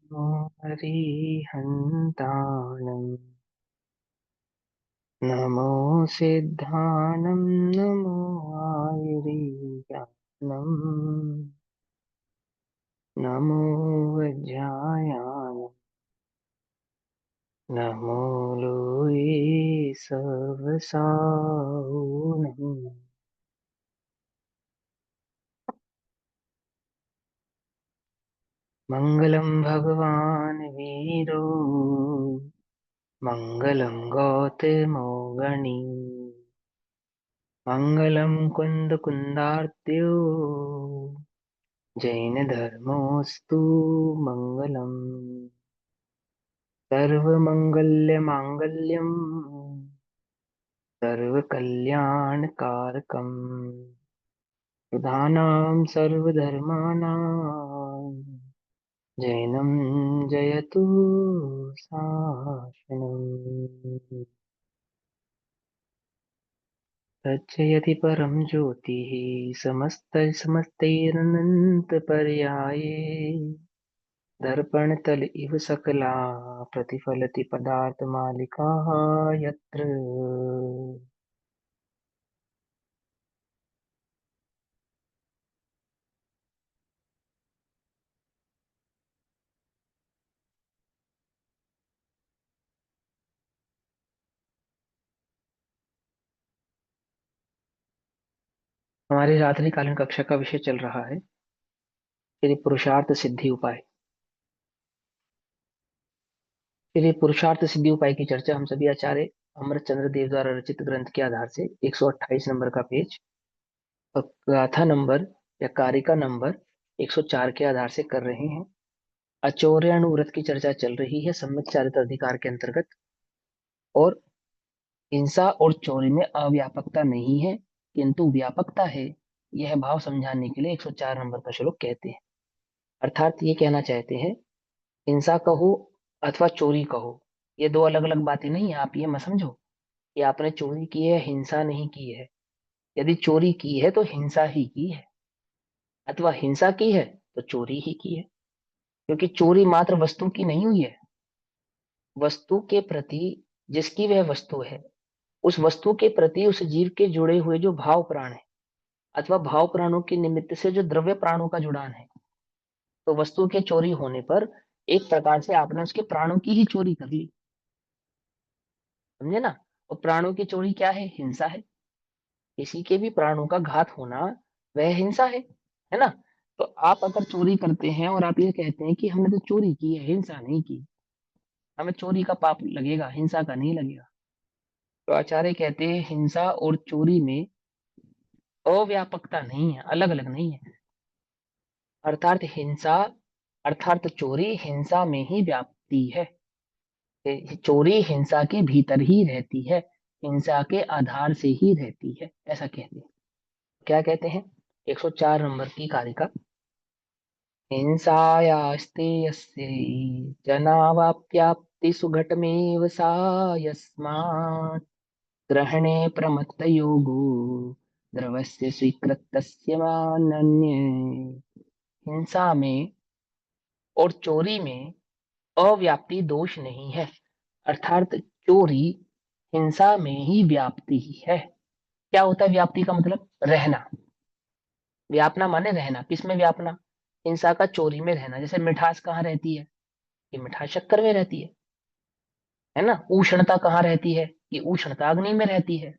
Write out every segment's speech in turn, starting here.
हरिहन्ताणम् नमो सिद्धानं नमो आयुर्यानम् नमो वज्रायानम् नमो लोये सर्वसाहुनम् मङ्गलं भगवान् वीरो मङ्गलं गौतमो गणी मङ्गलं कुन्दकुन्दार्त्यो जैनधर्मोऽस्तु मङ्गलम् सर्वमङ्गल्यमाङ्गल्यम् सर्वकल्याणकारकम् प्रधानां सर्वधर्माणां जैनं जयतु शासनम् प्रचयति परं ज्योतिः समस्तैरनन्तपर्याये दर्पणतल इव सकला प्रतिफलति पदार्थमालिका यत्र। हमारी रात्रिकालीन कक्षा का विषय चल रहा है श्री पुरुषार्थ सिद्धि उपाय। श्री पुरुषार्थ सिद्धि उपाय की चर्चा हम सभी आचार्य अमरचंद्र देव द्वारा रचित ग्रंथ के आधार से 128 नंबर का पेज और गाथा नंबर या कारिका नंबर 104 के आधार से कर रहे हैं। अचौर्यानुव्रत की चर्चा चल रही है सम्यक चारित्र अधिकार के अंतर्गत। और हिंसा और चोरी में अव्यापकता नहीं है किंतु व्यापकता है, यह भाव समझाने के लिए 104 नंबर का श्लोक कहते हैं। अर्थात ये कहना चाहते हैं हिंसा कहो अथवा चोरी कहो, ये दो अलग अलग बातें नहीं है। आप ये मत समझो कि आपने चोरी की है हिंसा नहीं की है। यदि चोरी की है तो हिंसा ही की है, अथवा हिंसा की है तो चोरी ही की है। क्योंकि चोरी मात्र वस्तु की नहीं हुई है, वस्तु के प्रति जिसकी वह वस्तु है उस वस्तु के प्रति उस जीव के जुड़े हुए जो भाव प्राण है अथवा भाव प्राणों के निमित्त से जो द्रव्य प्राणों का जुड़ान है, तो वस्तु के चोरी होने पर एक प्रकार से आपने उसके प्राणों की ही चोरी कर ली। समझे ना। और प्राणों की चोरी क्या है? हिंसा है। किसी के भी प्राणों का घात होना वह हिंसा है ना। तो आप अगर चोरी करते हैं और आप ये कहते हैं कि हमने तो चोरी की है हिंसा नहीं की, हमें चोरी का पाप लगेगा हिंसा का नहीं लगेगा। तो आचार्य कहते हैं हिंसा और चोरी में अव्यापकता नहीं है, अलग अलग नहीं है। अर्थात हिंसा अर्थात चोरी हिंसा में ही व्याप्ति है। चोरी हिंसा के भीतर ही रहती है, हिंसा के आधार से ही रहती है, ऐसा कहते हैं। क्या कहते हैं? 104 नंबर की कारिका। हिंसायास्ते यस्य जनावाप्याप्ति सुघटमेव सा यस्मात् ग्रहणे प्रमत्त योगो द्रवस्य स्वीकृतस्य मानन्य। हिंसा में और चोरी में अव्याप्ति दोष नहीं है, अर्थात चोरी हिंसा में ही व्याप्ति ही है। क्या होता है व्याप्ति का मतलब? रहना। व्यापना माने रहना। किस में व्यापना? हिंसा का चोरी में रहना। जैसे मिठास कहाँ रहती है? कि मिठास शक्कर में रहती है ना। उष्णता कहाँ रहती है? कि उष्णता अग्नि में रहती है।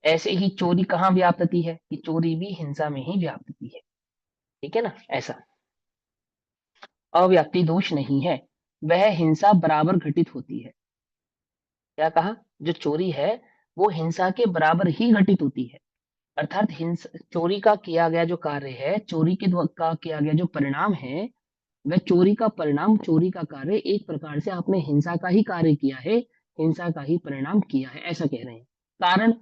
ऐसे ही चोरी कहाँ व्याप्तती है? कि चोरी भी हिंसा में ही व्याप्तती है। ठीक है ना। ऐसा अव्याप्ति दोष नहीं है, वह हिंसा बराबर घटित होती है। क्या कहा? जो चोरी है वो हिंसा के बराबर ही घटित होती है। अर्थात हिंसा चोरी का किया गया जो कार्य है, चोरी का किया गया जो परिणाम है, वह चोरी का परिणाम चोरी का कार्य एक प्रकार से आपने हिंसा का ही कार्य किया है, हिंसा का ही परिणाम किया है, ऐसा कह रहे हैं। कारण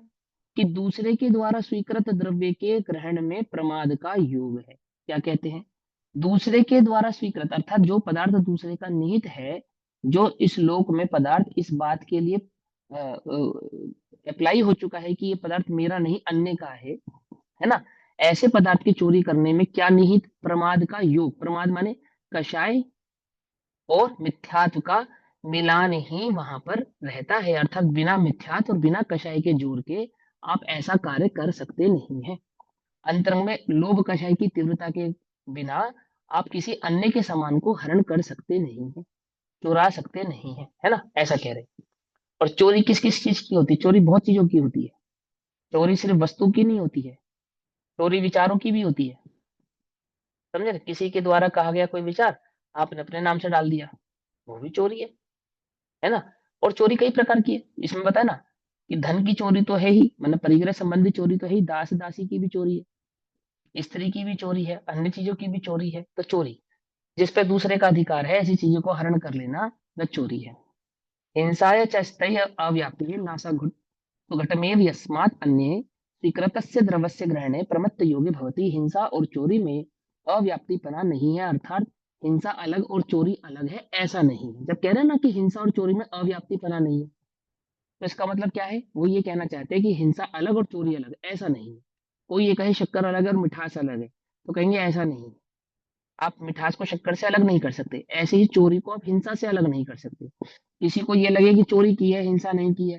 कि दूसरे के द्वारा स्वीकृत द्रव्य के ग्रहण में प्रमाद का योग है। क्या कहते हैं? दूसरे के द्वारा स्वीकृत अर्थात जो पदार्थ दूसरे का निहित है, जो इस लोक में पदार्थ इस बात के लिए अप्लाई हो चुका है कि ये पदार्थ मेरा नहीं अन्य का है ना। ऐसे पदार्थ की चोरी करने में क्या निहित? प्रमाद का योग। प्रमाद माने कषाय और मिथ्यात्व का मिलान ही वहां पर रहता है, अर्थात बिना मिथ्यात्व और बिना कषाय के जोड़ के आप ऐसा कार्य कर सकते नहीं है। अंतरंग में लोभ कषाय की तीव्रता के बिना आप किसी अन्य के सामान को हरण कर सकते नहीं है, चुरा सकते नहीं है, है ना, ऐसा कह रहे हैं। और चोरी किस किस चीज की होती है? चोरी बहुत चीजों की होती है। चोरी सिर्फ वस्तु की नहीं होती है, चोरी विचारों की भी होती है। समझे? किसी के द्वारा कहा गया कोई विचार आपने अपने नाम से डाल दिया, वो भी चोरी है ना। और चोरी कई प्रकार की है, इसमें बताया ना कि धन की चोरी तो है ही, मतलब परिग्रह संबंधी चोरी तो है ही, दास दासी की भी चोरी है, स्त्री की भी चोरी है, अन्य चीजों की भी चोरी है। तो चोरी जिस पे दूसरे का अधिकार है, ऐसी चीजों को हरण कर लेना वह चोरी है। हिंसाया च स्तय अव्याप्ति नासा घटमेव यस्मात् अन्ये स्वीकृतस्य द्रव्यस्य ग्रहणे प्रमत्त योगे भवति। हिंसा और चोरी में अव्याप्तिपना नहीं है, अर्थात हिंसा अलग और चोरी अलग है ऐसा नहीं है। जब कह रहे हैं ना कि हिंसा और चोरी में अव्याप्तिपना नहीं है, तो इसका मतलब क्या है? वो ये कहना चाहते हैं कि हिंसा अलग और चोरी अलग, ऐसा नहीं है। कोई ये कहे शक्कर अलग है और मिठास अलग है, तो कहेंगे ऐसा नहीं है। आप मिठास को शक्कर से अलग नहीं कर सकते, ऐसे ही चोरी को आप हिंसा से अलग नहीं कर सकते। किसी को ये लगे कि चोरी की है हिंसा नहीं की है,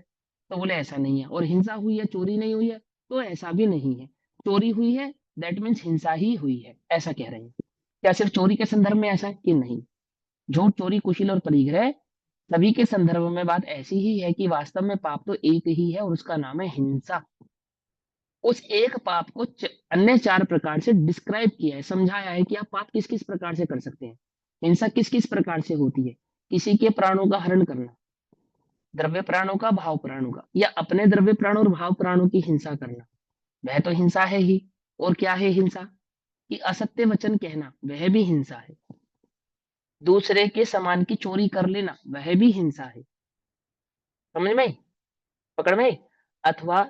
तो बोले ऐसा नहीं है, और हिंसा हुई है चोरी नहीं हुई है, तो ऐसा भी नहीं है। चोरी हुई है दैट मीन्स हिंसा ही हुई है, ऐसा कह रहे हैं। क्या सिर्फ चोरी के संदर्भ में ऐसा है कि नहीं? झूठ, चोरी, कुशील और परिग्रह सभी के संदर्भ में बात ऐसी ही है कि वास्तव में पाप तो एक ही है और उसका नाम है हिंसा। उस एक पाप को अन्य चार प्रकार से डिस्क्राइब किया है, समझाया है कि आप पाप किस किस प्रकार से कर सकते हैं, हिंसा किस किस प्रकार से होती है। किसी के प्राणों का हरण करना, द्रव्य प्राणों का, भाव प्राणों का, या अपने द्रव्य प्राणों और भाव प्राणों की हिंसा करना, वह तो हिंसा है ही। और क्या है हिंसा? कि असत्य वचन कहना, वह भी हिंसा है। दूसरे के सामान की चोरी कर लेना, वह भी हिंसा है। समझ में आई? पकड़ में आई? अथवा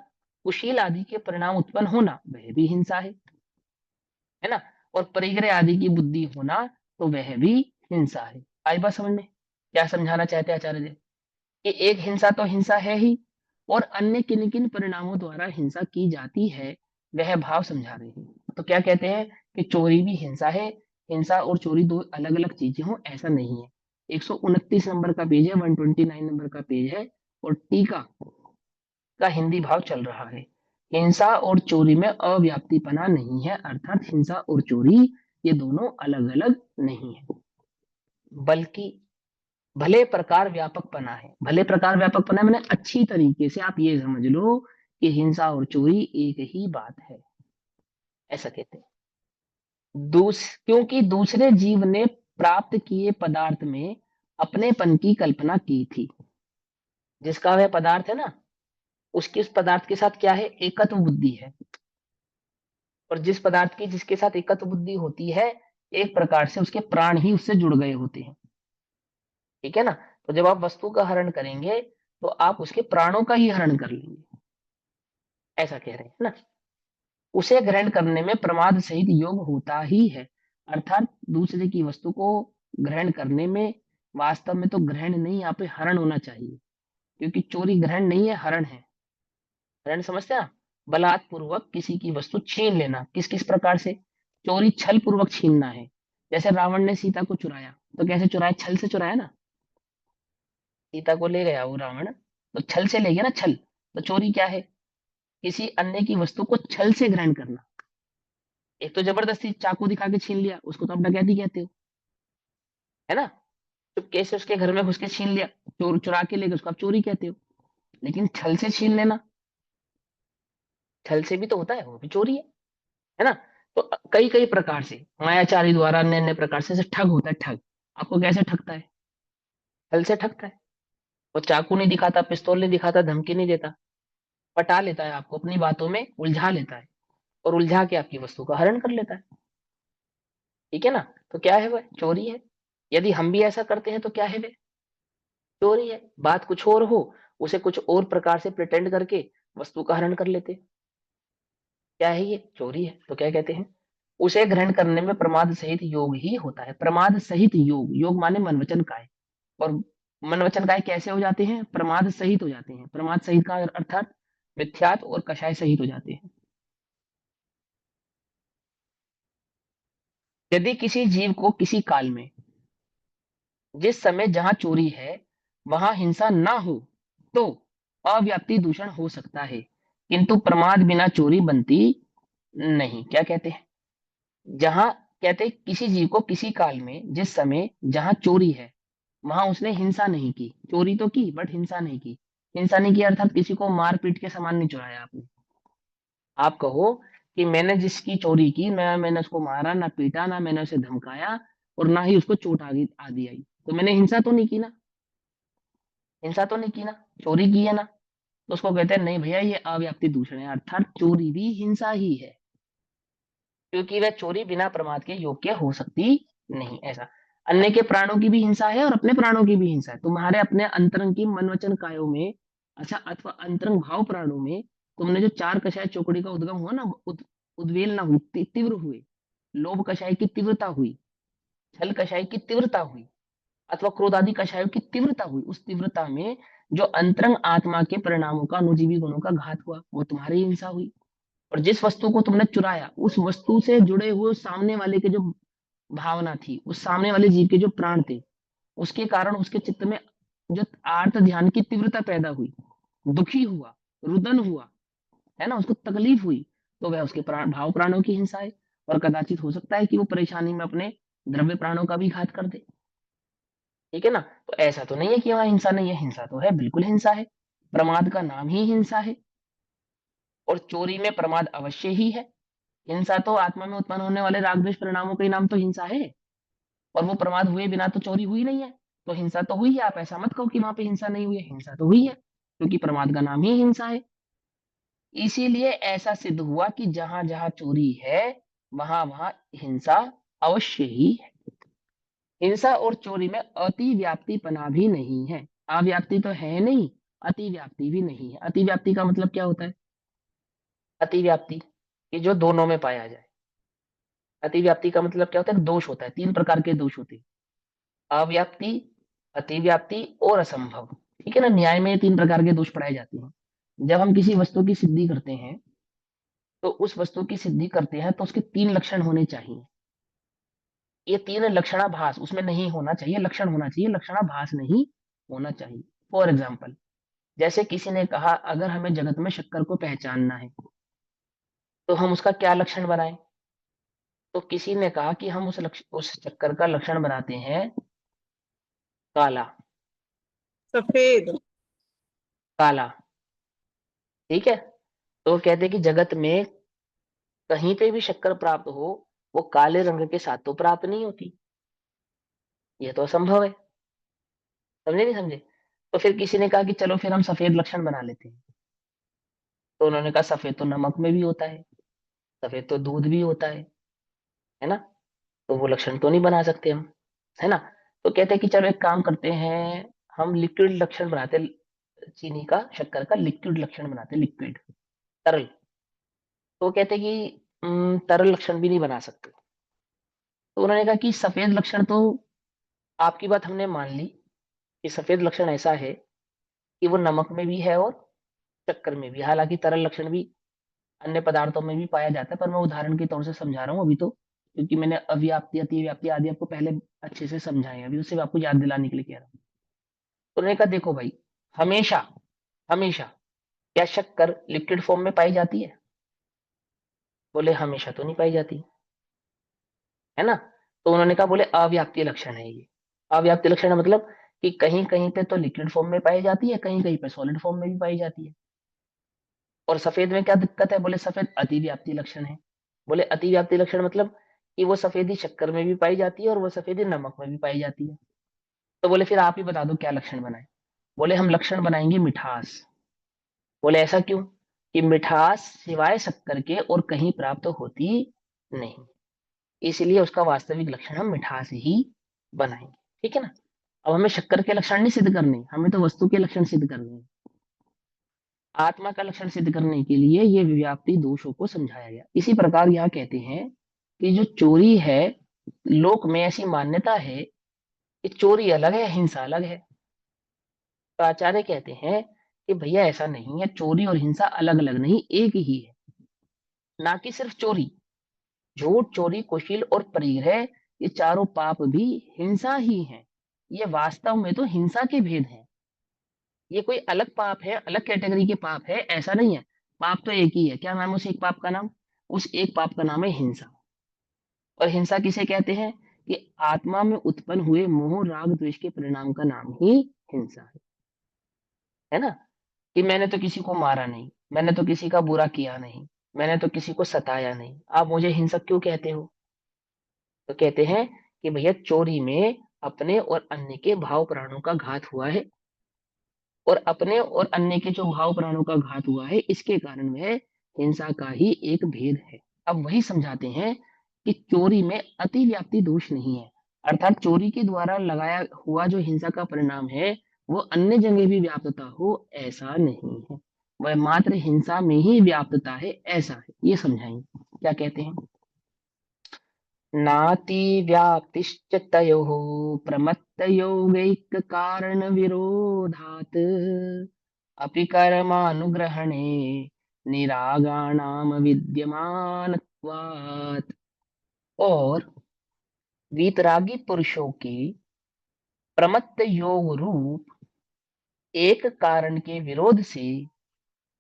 कुशील आदि के परिणाम उत्पन्न होना, वह भी हिंसा है ना। और परिग्रह आदि की बुद्धि होना, तो वह भी हिंसा है। आई बात समझ में? क्या समझाना चाहते हैं आचार्य जी? कि एक हिंसा तो हिंसा है ही, और अन्य किन किन परिणामों द्वारा हिंसा की जाती है, वह भाव समझा रहे हैं। तो क्या कहते हैं कि चोरी भी हिंसा है, हिंसा और चोरी दो अलग अलग चीजें हो ऐसा नहीं है। 129 नंबर का पेज है, 129 नंबर का पेज है, और टीका का हिंदी भाव चल रहा है। हिंसा और चोरी में अव्याप्तिपना नहीं है, अर्थात हिंसा और चोरी ये दोनों अलग अलग नहीं है, बल्कि भले प्रकार व्यापकपना है। भले प्रकार व्यापकपना मैंने अच्छी तरीके से आप ये समझ लो कि हिंसा और चोरी एक ही बात है, ऐसा कहते हैं। क्योंकि दूसरे जीव ने प्राप्त किए पदार्थ में अपनेपन की कल्पना की थी। जिसका वह पदार्थ है ना, उसके उस पदार्थ के साथ क्या है? एकत्व बुद्धि है। और जिस पदार्थ की जिसके साथ एकत्व बुद्धि होती है, एक प्रकार से उसके प्राण ही उससे जुड़ गए होते हैं। ठीक है ना। तो जब आप वस्तु का हरण करेंगे, तो आप उसके प्राणों का ही हरण कर लेंगे, ऐसा कह रहे हैं ना। उसे ग्रहण करने में प्रमाद सहित योग होता ही है, अर्थात दूसरे की वस्तु को ग्रहण करने में वास्तव में तो ग्रहण नहीं, यहाँ पे हरण होना चाहिए। क्योंकि चोरी ग्रहण नहीं है, हरण है। हरण समझते हैं ना? बलात्पूर्वक किसी की वस्तु छीन लेना, किस किस प्रकार से? चोरी छल पूर्वक छीनना है। जैसे रावण ने सीता को चुराया, तो कैसे चुराया? छल से चुराया ना। सीता को ले गया वो रावण, तो छल से ले गया ना, छल। तो चोरी क्या है? किसी अन्य की वस्तु को छल से ग्रहण करना। एक तो जबरदस्ती चाकू दिखा के छीन लिया, उसको तो आप डकैती कहते हो, है ना। चुपके से उसके घर में घुस के छीन लिया, चोर चुरा के ले गए, उसको आप चोरी कहते हो। लेकिन छल से छीन लेना, छल से भी तो होता है, वो भी चोरी है ना। तो कई कई प्रकार से मायाचारी द्वारा अन्य अन्य प्रकार से जैसे ठग होता है, ठग आपको कैसे ठगता है? छल से ठगता है। वो चाकू नहीं दिखाता, पिस्तौल नहीं दिखाता, धमकी नहीं देता, पटा लेता है आपको, अपनी बातों में उलझा लेता है, और उलझा के आपकी वस्तु का हरण कर लेता है। ठीक है ना। तो क्या है? वह चोरी है। यदि हम भी ऐसा करते हैं तो क्या है? वह चोरी है। बात कुछ और हो, उसे कुछ और प्रकार से प्रिटेंड करके वस्तु का हरण कर लेते हैं। क्या है? ये चोरी है। तो क्या कहते हैं? उसे ग्रहण करने में प्रमाद सहित योग ही होता है। प्रमाद सहित योग, योग माने मन वचन काय। और मन वचन काय कैसे हो जाते हैं? प्रमाद सहित हो जाते हैं। प्रमाद सहित का अर्थात मिथ्यात्व और कषाय सहित हो जाते हैं। यदि किसी जीव को किसी काल में जिस समय जहां चोरी है वहां हिंसा ना हो तो अव्याप्ति दूषण हो सकता है, किंतु प्रमाद बिना चोरी बनती नहीं। क्या कहते हैं? जहां कहते हैं किसी जीव को किसी काल में जिस समय जहां चोरी है वहां उसने हिंसा नहीं की, चोरी तो की बट हिंसा नहीं की। हिंसा नहीं की अर्थात किसी को मार पीट के सामान नहीं चुराया आपने। आप कहो कि मैंने जिसकी चोरी की, मैंने उसको मारा ना, पीटा ना, मैंने उसे धमकाया और ना ही उसको चोट आदि आदि आई, तो मैंने हिंसा तो नहीं की ना, हिंसा तो नहीं की ना, चोरी की है ना। तो उसको कहते हैं नहीं भैया ये अव्याप्ति दूषण है, अर्थात चोरी भी हिंसा ही है, क्योंकि वह चोरी बिना प्रमाद के योग्य हो सकती नहीं। ऐसा अन्य के प्राणों की भी हिंसा है और अपने प्राणों की भी हिंसा है। तुम्हारे अपने अंतरंग की मन वचन कायों में, अच्छा, अथवा अंतरंग भाव प्राणों में तुमने जो चार कषाय चौकड़ी का उद्गम हुआ ना, उद्वेल ना हुई, तीव्र हुए, लोभ कषाय की तीव्रता हुई, छल कषाय की तीव्रता हुई, अथवा क्रोध आदि कषायों की तीव्रता हुई, उस तीव्रता में जो अंतरंग आत्मा के परिणामों का, अनुजीवी गुणों का घात हुआ, वो तुम्हारी हिंसा हुई। और जिस वस्तु को तुमने चुराया उस वस्तु से जुड़े हुए सामने वाले के जो भावना थी, उस सामने वाले जीव के जो प्राण थे, उसके कारण उसके चित्त में जो आर्त ध्यान की तीव्रता पैदा हुई, दुखी हुआ, रुदन हुआ, है ना, उसको तकलीफ हुई, तो वह उसके प्राण भाव प्राणों की हिंसा है। और कदाचित हो सकता है कि वो परेशानी में अपने द्रव्य प्राणों का भी घात कर दे। ठीक है ना? तो ऐसा तो नहीं है कि वहां हिंसा नहीं है, हिंसा तो है, बिल्कुल हिंसा है। प्रमाद का नाम ही हिंसा है, और चोरी में प्रमाद अवश्य ही है। हिंसा तो आत्मा में उत्पन्न होने वाले राग द्वेष परिणामों का ही नाम तो हिंसा है, और वो प्रमाद हुए बिना तो चोरी हुई नहीं है। तो हिंसा तो हुई है, आप ऐसा मत कहो कि वहां पे हिंसा नहीं हुई है, हिंसा तो हुई है, क्योंकि प्रमाद का नाम ही हिंसा है। इसीलिए ऐसा सिद्ध हुआ कि जहां जहां चोरी है वहां वहां हिंसा अवश्य ही है। हिंसा और चोरी में अतिव्याप्तिपना भी नहीं है। अव्याप्ति तो है नहीं, अतिव्याप्ति भी नहीं है। अतिव्याप्ति का मतलब क्या होता है? अतिव्याप्ति कि जो दोनों में पाया जाए। अतिव्याप्ति का मतलब क्या होता है? दोष होता है, तीन प्रकार के दोष होते हैं, अव्याप्ति, अतिव्याप्ति और असंभव। ठीक है ना? न्याय में ये तीन प्रकार के दोष पढ़ाए जाते हैं। जब हम किसी वस्तु की सिद्धि करते हैं तो उस वस्तु की सिद्धि करते हैं तो उसके तीन लक्षण होने चाहिए। ये तीन लक्षणाभास उसमें नहीं होना चाहिए, लक्षण होना चाहिए, लक्षणाभास नहीं होना चाहिए। फॉर एग्जाम्पल, जैसे किसी ने कहा अगर हमें जगत में शक्कर को पहचानना है तो हम उसका क्या लक्षण बनाएं? तो किसी ने कहा कि हम उस शक्कर का लक्षण बनाते हैं काला। सफेद। काला, ठीक है। तो वो कहते हैं कि जगत में कहीं पे भी शक्कर प्राप्त हो वो काले रंग के साथ तो प्राप्त नहीं होती, ये तो असंभव है। समझे नहीं समझे? तो फिर किसी ने कहा कि चलो फिर हम सफेद लक्षण बना लेते हैं। तो उन्होंने कहा सफेद तो नमक में भी होता है, सफेद तो दूध भी होता है ना, तो वो लक्षण तो नहीं बना सकते हम, है ना। तो कहते हैं कि चलो एक काम करते हैं, हम लिक्विड लक्षण बनाते हैं, चीनी का, शक्कर का लिक्विड लक्षण बनाते हैं, लिक्विड, तरल। तो कहते हैं कि तरल लक्षण भी नहीं बना सकते। तो उन्होंने कहा कि सफेद लक्षण तो, आपकी बात हमने मान ली कि सफेद लक्षण ऐसा है कि वो नमक में भी है और शक्कर में भी, हालांकि तरल लक्षण भी अन्य पदार्थों में भी पाया जाता है, पर मैं उदाहरण के तौर से समझा रहा हूँ अभी तो, क्योंकि मैंने अव्याप्ति, अतिव्याप्ति आदि आपको पहले अच्छे से समझाए हैं, अभी तो सिर्फ आपको याद दिलाने के लिए कह रहा हूँ। तो उन्होंने कहा देखो भाई, हमेशा, हमेशा क्या शक्कर लिक्विड फॉर्म में पाई जाती है? बोले हमेशा तो नहीं पाई जाती, है ना। तो उन्होंने कहा, बोले अव्याप्ति लक्षण है ये। अव्याप्ति लक्षण मतलब कि कहीं कहीं पे तो लिक्विड फॉर्म में पाई जाती है, कहीं कहीं पे सॉलिड फॉर्म में भी पाई जाती है। और सफेद में क्या दिक्कत है? बोले सफेद अतिव्याप्ति लक्षण है। बोले अतिव्याप्ति लक्षण मतलब कि वो सफेदी शक्कर में भी पाई जाती है और वो सफेदी नमक में भी पाई जाती है। तो बोले फिर आप ही बता दो क्या लक्षण बनाए? बोले हम लक्षण बनाएंगे मिठास। बोले ऐसा क्यों? कि मिठास सिवाय शक्कर के और कहीं प्राप्त होती नहीं, इसलिए उसका वास्तविक लक्षण हम मिठास ही बनाएंगे। ठीक है ना? अब हमें शक्कर के लक्षण नहीं सिद्ध करने, हमें तो वस्तु के लक्षण सिद्ध करने हैं। आत्मा का लक्षण सिद्ध करने के लिए ये व्याप्ति दोषों को समझाया गया। इसी प्रकार यह कहते हैं कि जो चोरी है, लोक में ऐसी मान्यता है कि चोरी अलग है, हिंसा अलग है। तो आचार्य कहते हैं कि भैया ऐसा नहीं है, चोरी और हिंसा अलग अलग नहीं, एक ही है। ना कि सिर्फ चोरी, झूठ, चोरी, कुशील और परिग्रह, ये चारों पाप भी हिंसा ही हैं। ये वास्तव में तो हिंसा के भेद हैं। ये कोई अलग पाप है, अलग कैटेगरी के पाप है, ऐसा नहीं है। पाप तो एक ही है। क्या नाम है उस एक पाप का नाम? उस एक पाप का नाम है हिंसा। और हिंसा किसे कहते हैं? कि आत्मा में उत्पन्न हुए मोह राग द्वेष के परिणाम का नाम ही हिंसा है ना? कि मैंने तो किसी को मारा नहीं, मैंने तो किसी का बुरा किया नहीं, मैंने तो किसी को सताया नहीं, आप मुझे हिंसक क्यों कहते हो? तो कहते हैं कि भैया चोरी में अपने और अन्य के भाव प्राणों का घात हुआ है, और अपने और अन्य के जो भाव प्राणों का घात हुआ है, इसके कारण वह हिंसा का ही एक भेद है। अब वही समझाते हैं कि चोरी में अति व्याप्ति दोष नहीं है, अर्थात चोरी के द्वारा लगाया हुआ जो हिंसा का परिणाम है, वो अन्य जगह भी व्याप्तता हो, ऐसा नहीं है। वह मात्र हिंसा में ही व्याप्तता है, ऐसा है। ये समझाएंगे क्या कहते हैं। नातिव्याप्तिश्च तयोः प्रमत्तयोगैककारणविरोधात् अपि कर्मानुग्रहणे निरागाणाम विद्यमानत्वात्। और वीतरागी पुरुषों के प्रमत्त योग रूप एक कारण के विरोध से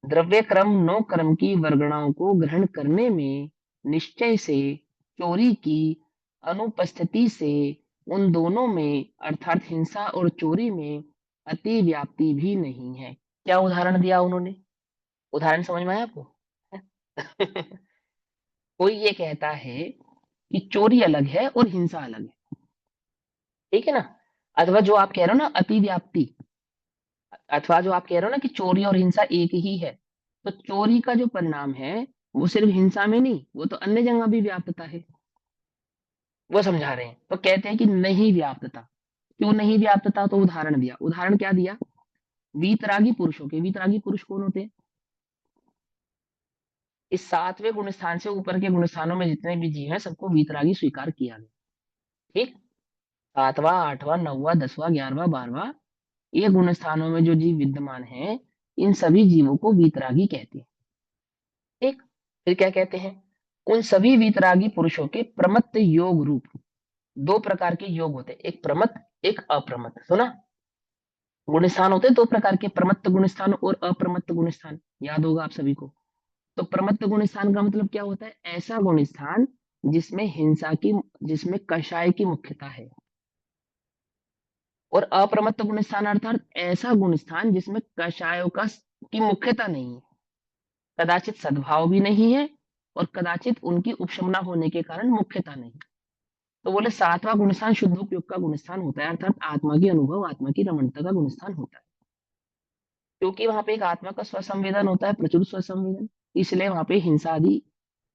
द्रव्य क्रम नो क्रम की वर्गणाओं को ग्रहण करने में निश्चय से चोरी की अनुपस्थिति से उन दोनों में अर्थात हिंसा और चोरी में अति व्याप्ति भी नहीं है। क्या उदाहरण दिया उन्होंने? उदाहरण समझ में आया आपको? कोई ये कहता है कि चोरी अलग है और हिंसा अलग है, ठीक है ना? अथवा जो आप कह रहे हो ना अति व्याप्ति, अथवा जो आप कह रहे हो ना कि चोरी और हिंसा एक ही है, तो चोरी का जो परिणाम है वो सिर्फ हिंसा में नहीं, वो तो अन्य जगह भी व्याप्तता है। वो समझा रहे हैं, तो कहते हैं कि नहीं व्याप्तता। क्यों नहीं व्याप्तता? तो उदाहरण दिया। उदाहरण क्या दिया? वीतरागी पुरुषों के। वीतरागी पुरुष कौन होते हैं? इस सातवें गुण स्थान से ऊपर के गुण स्थानों में जितने भी जीव हैं सबको वीतरागी स्वीकार किया गया। ठीक। सातवां, आठवां, नौवां, 10वां, 11वां, 12वां, ये गुण स्थानों में जो जीव विद्यमान हैं, इन सभी जीवों को वीतरागी कहते हैं। ठीक। फिर क्या कहते हैं? उन सभी वीतरागी पुरुषों के प्रमत्त योग रूप दो प्रकार के योग होते हैं, एक प्रमत्त एक अप्रमत्त। सुना? गुणस्थान होते हैं दो प्रकार के, प्रमत्त गुणस्थान और अप्रमत्त गुणस्थान। याद होगा आप सभी को। तो प्रमत्त गुणस्थान का मतलब क्या होता है? ऐसा गुणस्थान जिसमें हिंसा की, जिसमें कषाय की मुख्यता है। और अप्रमत्त गुणस्थान अर्थात ऐसा गुणस्थान जिसमें कषायों का की मुख्यता नहीं है, कदाचित सद्भाव भी नहीं है, और कदाचित उनकी उपशमना होने के कारण मुख्यता नहीं। तो बोले सातवां गुणस्थान शुद्धोपयोग का गुणस्थान होता है, अर्थात आत्मा की अनुभव, आत्मा की रमणता का गुणस्थान होता है। क्योंकि वहां पे एक आत्मा का स्वसंवेदन होता है, प्रचुर स्वसंवेदन, इसलिए वहां पे हिंसा आदि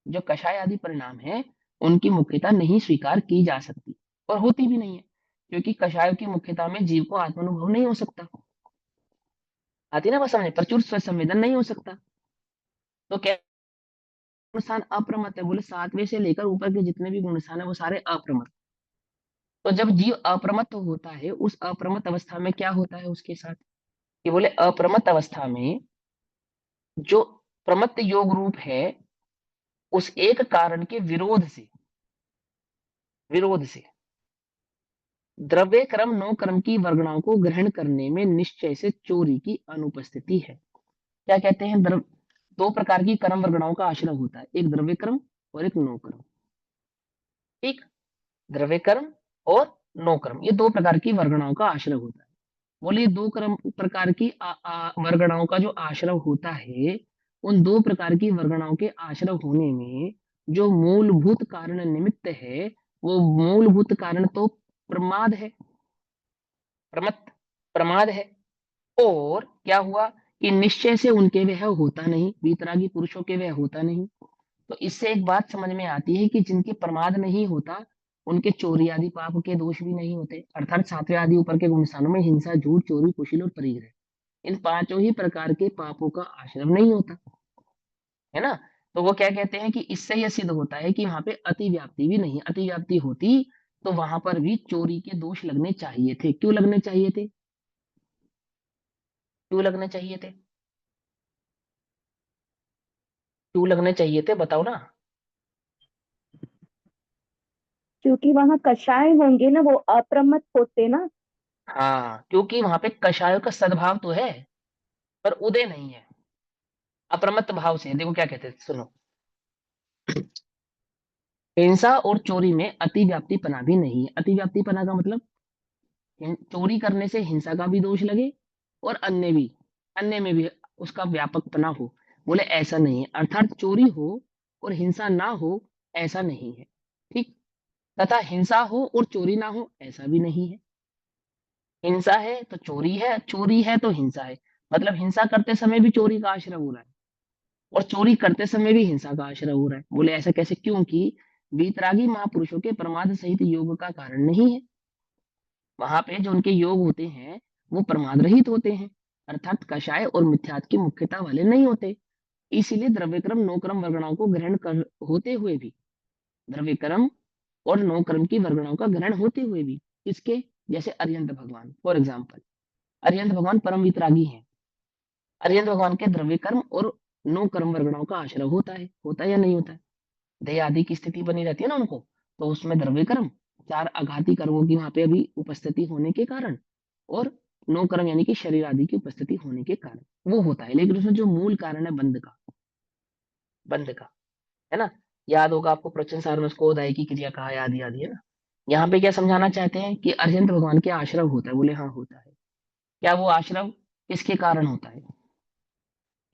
जो कषाय आदि परिणाम है, उनकी मुख्यता नहीं स्वीकार की जा सकती, और होती भी नहीं है। क्योंकि कषायों की मुख्यता में जीव को आत्मानुभव नहीं हो सकता। आती ना बस समझ, प्रचुर स्वसंवेदन नहीं हो सकता। तो क्या गुणस्थान अप्रमत्त है? बोले सातवें से लेकर ऊपर के जितने भी गुणस्थान है वो सारे अप्रमत्त। तो जब जीव अप्रमत्त होता है, उस अप्रमत्त अवस्था में क्या होता है उसके साथ? कि बोले अप्रमत्त अवस्था में जो प्रमत्त योग रूप है, उस एक कारण के विरोध से द्रव्य क्रम नो क्रम की वर्गणाओं को ग्रहण करने में निश्चय से चोरी की अनुपस्थिति है। क्या कहते हैं? दो प्रकार की क्रम वर्गणाओं का आश्रय होता है, एक द्रव्य क्रम और एक नो क्रम। ठीक। द्रव्य क्रम और नो क्रम, ये दो प्रकार की वर्गणाओं का आश्रय होता है। बोलिए दो क्रम प्रकार की वर्गणाओं का जो आश्रय होता है, उन दो प्रकार की वर्गणाओं के आश्रय होने में जो मूलभूत कारण निमित्त है, वो मूलभूत कारण तो प्रमाद है, प्रमत्त प्रमाद है। और क्या हुआ कि निश्चय से उनके वह होता नहीं, वीतरागी पुरुषों के वह होता नहीं। तो इससे एक बात समझ में आती है कि जिनके प्रमाद नहीं होता, उनके चोरी आदि पाप के दोष भी नहीं होते, अर्थात सातवें आदि ऊपर के गुण स्थानों में हिंसा, झूठ, चोरी, कुशील और परिग्रह, इन पांचों ही प्रकार के पापों का आश्रय नहीं होता, है ना? तो वो क्या कहते हैं कि इससे यह सिद्ध होता है कि वहां पे अति व्याप्ति भी नहीं। अति व्याप्ति होती तो वहां पर भी चोरी के दोष लगने चाहिए थे। क्यों लगने चाहिए थे? क्यों लगने चाहिए थे? क्यों लगने चाहिए थे बताओ ना। क्योंकि वहां कषाय होंगे ना, वो अप्रमत्त होते ना। हाँ, क्योंकि वहां पे कषायों का सद्भाव तो है पर उदय नहीं है। अप्रमत्त भाव से देखो क्या कहते हैं, सुनो। हिंसा और चोरी में अतिव्याप्तिपना भी नहीं है। अतिव्याप्तिपना का मतलब चोरी करने से हिंसा का भी दोष लगे और अन्य में भी उसका व्यापकपना हो। बोले ऐसा नहीं है, अर्थात चोरी हो और हिंसा ना हो, ऐसा नहीं है। ठीक। तथा हिंसा हो और चोरी ना हो, ऐसा भी नहीं है। हिंसा है तो चोरी है, चोरी है तो हिंसा है। मतलब हिंसा करते समय भी चोरी का आश्रय हो रहा है और चोरी करते समय भी हिंसा का आश्रय हो रहा है। बोले ऐसा कैसे? क्योंकि वीतरागी महापुरुषों के प्रमाद सहित योग का कारण नहीं है। वहां पे जो उनके योग होते हैं वो प्रमाद रहित होते हैं, अर्थात कषाय और मिथ्यात्व की मुख्यता वाले नहीं होते। इसीलिए द्रव्यक्रम नोक्रम वर्गणाओं को ग्रहण कर होते हुए भी, द्रव्यक्रम और नोक्रम की वर्गणाओं का ग्रहण होते हुए भी, किसके? जैसे अरिहंत भगवान फॉर एग्जाम्पल। अरिहंत भगवान परम वितरागी हैं। अरिहंत भगवान के द्रव्य कर्म और नो कर्म वर्गणाओं का आश्रय होता है या नहीं होता है? देह आदि की स्थिति बनी रहती है ना उनको, तो उसमें द्रव्य कर्म, चार आघाती कर्मों की वहां पे अभी उपस्थिति होने के कारण, और नो कर्म यानी कि शरीर आदि की उपस्थिति होने के कारण वो होता है। लेकिन उसमें जो मूल कारण है बंध का, है ना? याद होगा आपको, प्रचन सार में उसको उदाई की क्रिया कहा है, आदि आदि, है ना? यहाँ पे क्या समझाना चाहते हैं कि अर्जंत भगवान के आश्रय होता है। बोले हाँ होता है। क्या वो आश्रय किसके कारण होता है?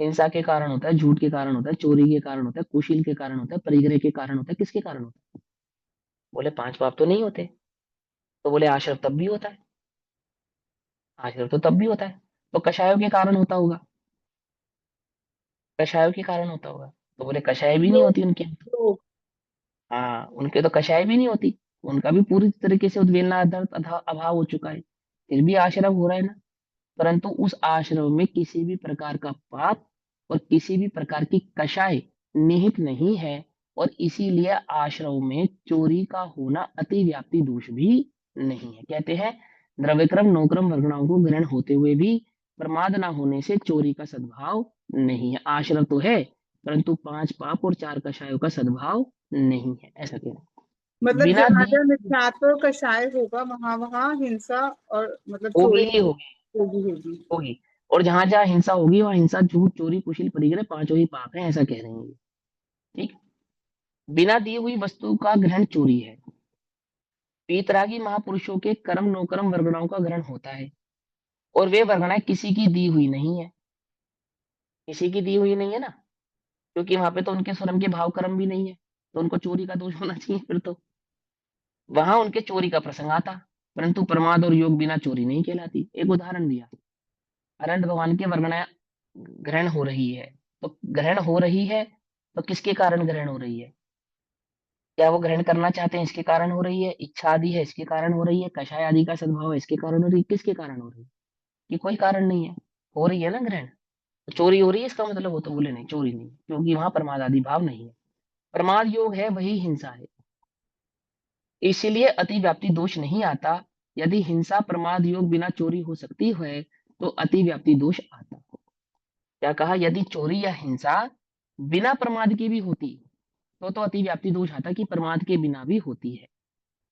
हिंसा के कारण होता है, झूठ के कारण होता है, चोरी के कारण होता है, कुशील के कारण होता है, परिग्रह के कारण होता है, किसके कारण होता है? बोले पांच पाप तो नहीं होते। तो बोले आश्रव तब भी होता है। आश्रव तो तब भी होता है। तो कषायों के कारण होता होगा, कषायों के कारण होता होगा। तो बोले कषाय भी नहीं योग। होती उनके। योग। हाँ, उनके तो कषाय भी नहीं होती। उनका भी पूरी तरीके से उद्वेलना दर्द अभाव हो चुका है, फिर भी आश्रव हो रहा है ना। परंतु उस आश्रम में किसी भी प्रकार का पाप और किसी भी प्रकार की कषाय निहित नहीं है, और इसीलिए आश्रम में चोरी का होना अति व्याप्ति दोष भी नहीं है। कहते हैं द्रव्यक्रम नोक्रम वर्गणाओं को ग्रहण होते हुए भी प्रमाद ना होने से चोरी का सद्भाव नहीं है। आश्रम तो है परंतु पांच पाप और चार कषायों का सद्भाव नहीं है, ऐसा कहना है। मतलब बिना जहाँ दी जहाँ मिथ्यात्व और कषाय होगा वहां वहां हिंसा और मतलब होगी चोरी ही होगी। होगी होगी। होगी। और जहां जहां हिंसा होगी वहां हिंसा, झूठ, चोरी, कुशील, परिग्रह पांचों ही पाप है, ऐसा कह रहे हैं ये। ठीक। बिना दी हुई वस्तु का ग्रहण चोरी है। वीतरागी महापुरुषों के कर्म नोकर्म वर्गणाओं का ग्रहण होता है, और वे वर्गणाएं किसी की दी हुई नहीं है। किसी की दी हुई नहीं है ना, क्योंकि वहां पे तो उनके स्वयं के भाव कर्म भी नहीं है, तो उनको चोरी का दोष होना चाहिए फिर तो। वहां उनके चोरी का प्रसंग आता, परंतु प्रमाद और योग बिना चोरी नहीं कहलाती। एक उदाहरण दिया, अनंत भगवान की वर्गणाएं ग्रहण हो रही है, तो ग्रहण हो रही है तो किसके कारण ग्रहण हो रही है? क्या वो ग्रहण करना चाहते हैं इसके कारण हो रही है? इच्छा आदि है इसके कारण हो रही है? कषाय आदि का सद्भाव है इसके कारण हो रही है? किसके कारण हो रही है? कि कोई कारण नहीं है, हो रही है ना ग्रहण। तो चोरी हो रही है इसका मतलब? हो तो बोले नहीं, चोरी नहीं, क्योंकि वहां प्रमाद आदि भाव नहीं है। प्रमाद योग है वही हिंसा है, इसीलिए अति व्याप्ति दोष नहीं आता। यदि हिंसा प्रमाद योग बिना चोरी हो सकती है तो अति व्याप्ति दोष आता। क्या कहा? यदि चोरी या हिंसा बिना प्रमाद की भी होती तो अति व्याप्ति दोष आता कि प्रमाद के बिना भी होती है,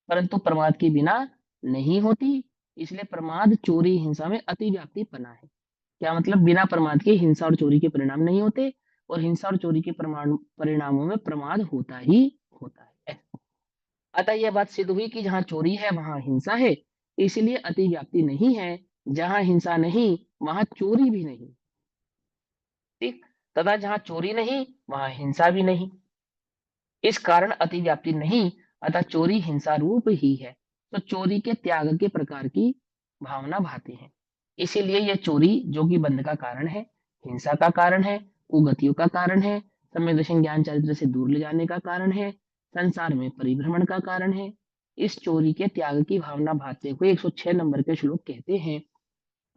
परंतु प्रमाद के बिना नहीं होती। इसलिए प्रमाद चोरी हिंसा में अति व्याप्ति पना है। क्या मतलब? बिना प्रमाद के हिंसा और चोरी के परिणाम नहीं होते, और हिंसा और चोरी के परिणामों में प्रमाद होता ही होता है। अतः यह बात सिद्ध हुई कि जहां चोरी है वहां हिंसा है, इसलिए अति व्याप्ति नहीं है। जहां हिंसा नहीं वहां चोरी भी नहीं। ठीक। तथा जहां चोरी नहीं वहां हिंसा भी नहीं, इस कारण अति व्याप्ति नहीं। अतः चोरी हिंसा रूप ही है। तो चोरी के त्याग के प्रकार की भावना भाते हैं। इसीलिए यह चोरी जो कि बंध का कारण है, हिंसा का कारण है, कुगतियों का कारण है, सम्यक दर्शन ज्ञान चरित्र से दूर ले जाने का कारण है, संसार में परिभ्रमण का कारण है। इस चोरी के त्याग की भावना भाते हुए 106 नंबर के श्लोक कहते हैं,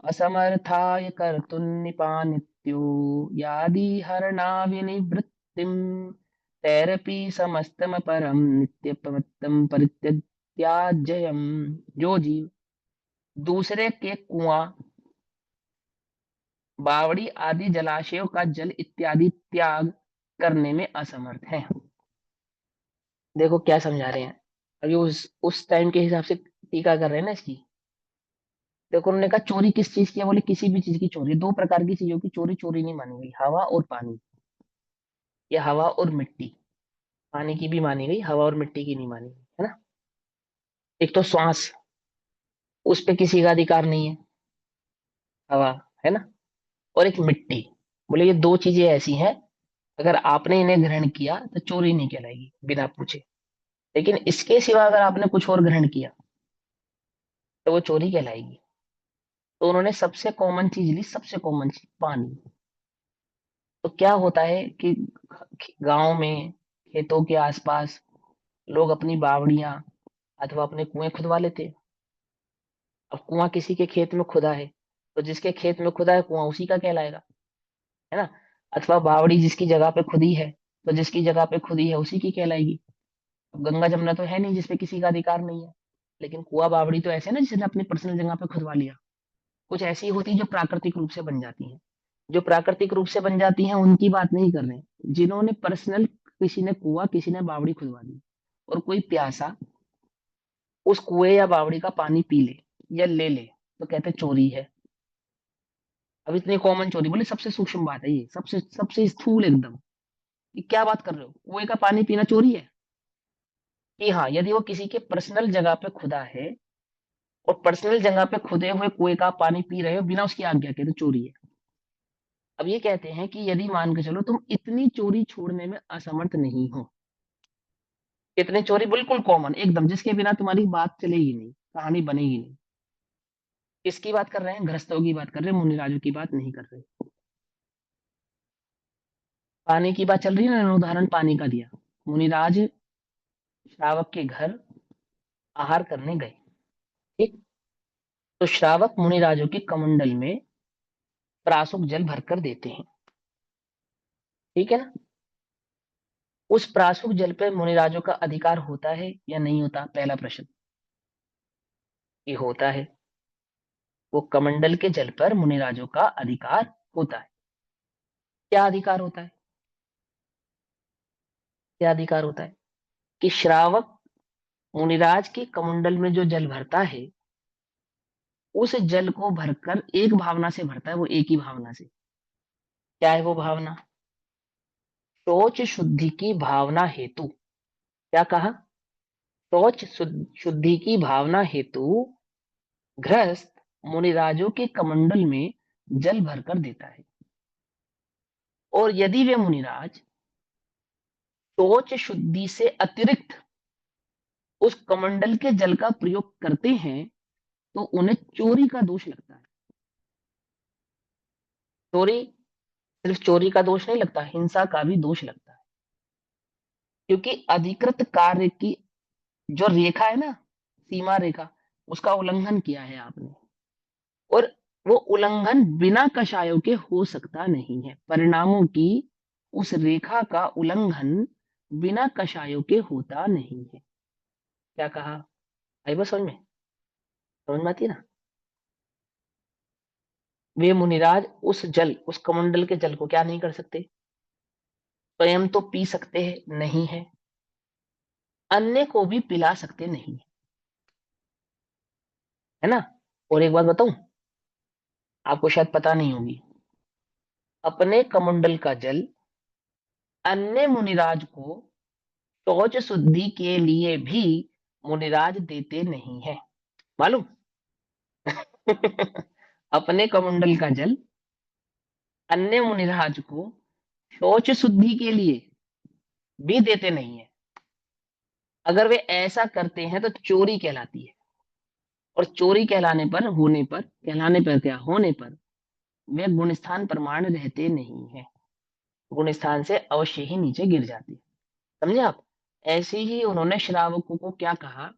असमर्थाय कर्तुन्निपानित्यो यादि हरणा विनिवृत्तिम तैरपि समस्तम परम नित्यपमत्तम परित्यज्याजयम। जो जीव दूसरे के कुआं, बावड़ी आदि जलाशयों का जल इत्यादि त्याग करने में असमर्थ है। देखो क्या समझा रहे हैं, अभी उस टाइम के हिसाब से टीका कर रहे हैं ना इसकी। देखो उन्होंने कहा चोरी किस चीज की है, बोले किसी भी चीज की चोरी। दो प्रकार की चीजों की चोरी चोरी नहीं मानी गई, हवा और पानी, या हवा और मिट्टी। पानी की भी मानी गई, हवा और मिट्टी की नहीं मानी गई, है ना। एक तो श्वास, उस पे किसी का अधिकार नहीं है, हवा, है ना। और एक मिट्टी, बोले ये दो चीजें ऐसी हैं, अगर आपने इन्हें ग्रहण किया तो चोरी नहीं कहलाएगी बिना पूछे, लेकिन इसके सिवा अगर आपने कुछ और ग्रहण किया तो वो चोरी कहलाएगी। तो उन्होंने सबसे कॉमन चीज ली, सबसे कॉमन चीज पानी। तो क्या होता है कि गांव में, खेतों के आसपास लोग अपनी बावड़ियां अथवा अपने कुएं खुदवा लेते हैं। अब कुआं किसी के खेत में खुदा है, तो जिसके खेत में खुदा है कुआं उसी का कहलाएगा, है ना। अथवा बावड़ी जिसकी जगह पे खुदी है, तो जिसकी जगह पे खुदी है उसी की कहलाएगी। अब गंगा जमुना तो है नहीं जिसपे किसी का अधिकार नहीं है, लेकिन कुआ बावड़ी तो ऐसे है ना जिसने अपनी पर्सनल जगह पे खुदवा लिया। कुछ ऐसी होती है जो प्राकृतिक रूप से बन जाती हैं। जो प्राकृतिक रूप से बन जाती हैं उनकी बात नहीं कर रहे हैं, जिन्होंने पर्सनल, किसी ने कुआ किसी ने बावड़ी खुदवा दी, और कोई प्यासा उस कुएं या बावड़ी का पानी पी ले या ले ले, तो कहते हैं चोरी है। अब इतनी कॉमन चोरी, बोले सबसे सूक्ष्म बात है ये, सबसे सबसे स्थूल एकदम, कि क्या बात कर रहे हो, कुएं का पानी पीना चोरी है। कि हाँ, यदि वो किसी के पर्सनल जगह पे खुदा है और पर्सनल जगह पे खुदे हुए कुएं का पानी पी रहे हो बिना उसकी आज्ञा के, तो चोरी है। अब ये कहते हैं कि यदि मान के चलो तुम इतनी चोरी छोड़ने में असमर्थ नहीं हो, इतनी चोरी बिल्कुल कॉमन एकदम, जिसके बिना तुम्हारी बात चलेगी नहीं, कहानी बनेगी नहीं। किसकी बात कर रहे हैं, गृहस्थों की बात कर रहे हैं, मुनिराजों की बात नहीं कर रहे। पानी की बात चल रही है ना, उदाहरण पानी का दिया। मुनिराज श्रावक के घर आहार करने गए, ठीक। तो श्रावक मुनिराजों के कमंडल में प्रासुक जल भरकर देते हैं, ठीक है ना। उस प्रासुक जल पे मुनिराजों का अधिकार होता है या नहीं होता, पहला प्रश्न। ये होता है, वो कमंडल के जल पर मुनिराजों का अधिकार होता है। क्या अधिकार होता है, क्या अधिकार होता है, कि श्रावक मुनिराज के कमंडल में जो जल भरता है, उस जल को भरकर एक भावना से भरता है, वो एक ही भावना से। क्या है वो भावना, शौच शुद्धि की भावना हेतु। क्या कहा, शुद्धि की भावना हेतु गृहस्थ मुनिराजों के कमंडल में जल भरकर देता है। और यदि वे मुनिराज शौच शुद्धि से अतिरिक्त उस कमंडल के जल का प्रयोग करते हैं, तो उन्हें चोरी का दोष लगता है। चोरी, सिर्फ चोरी का दोष नहीं लगता, हिंसा का भी दोष लगता है। क्योंकि अधिकृत कार्य की जो रेखा है ना, सीमा रेखा, उसका उल्लंघन किया है आपने। और वो उल्लंघन बिना कषायों के हो सकता नहीं है, परिणामों की उस रेखा का उल्लंघन बिना कषायों के होता नहीं है। क्या कहा, आई बस समझ में, समझ में आती है ना। वे मुनिराज उस जल, उस कमंडल के जल को क्या नहीं कर सकते, स्वयं तो पी सकते हैं नहीं है, अन्य को भी पिला सकते नहीं, है ना। और एक बात बताऊं, आपको शायद पता नहीं होगी, अपने कमंडल का जल अन्य मुनिराज को शौच शुद्धि के लिए भी मुनिराज देते नहीं है, मालूम। अपने कमंडल का जल अन्य मुनिराज को शौच शुद्धि के लिए भी देते नहीं है। अगर वे ऐसा करते हैं तो चोरी कहलाती है, और चोरी कहलाने पर, होने पर, कहलाने पर क्या, होने पर वे गुणस्थान प्रमाण रहते नहीं है, गुणस्थान से अवश्य ही नीचे गिर जाती है। समझे आप। ऐसे ही उन्होंने श्रावकों को क्या कहा,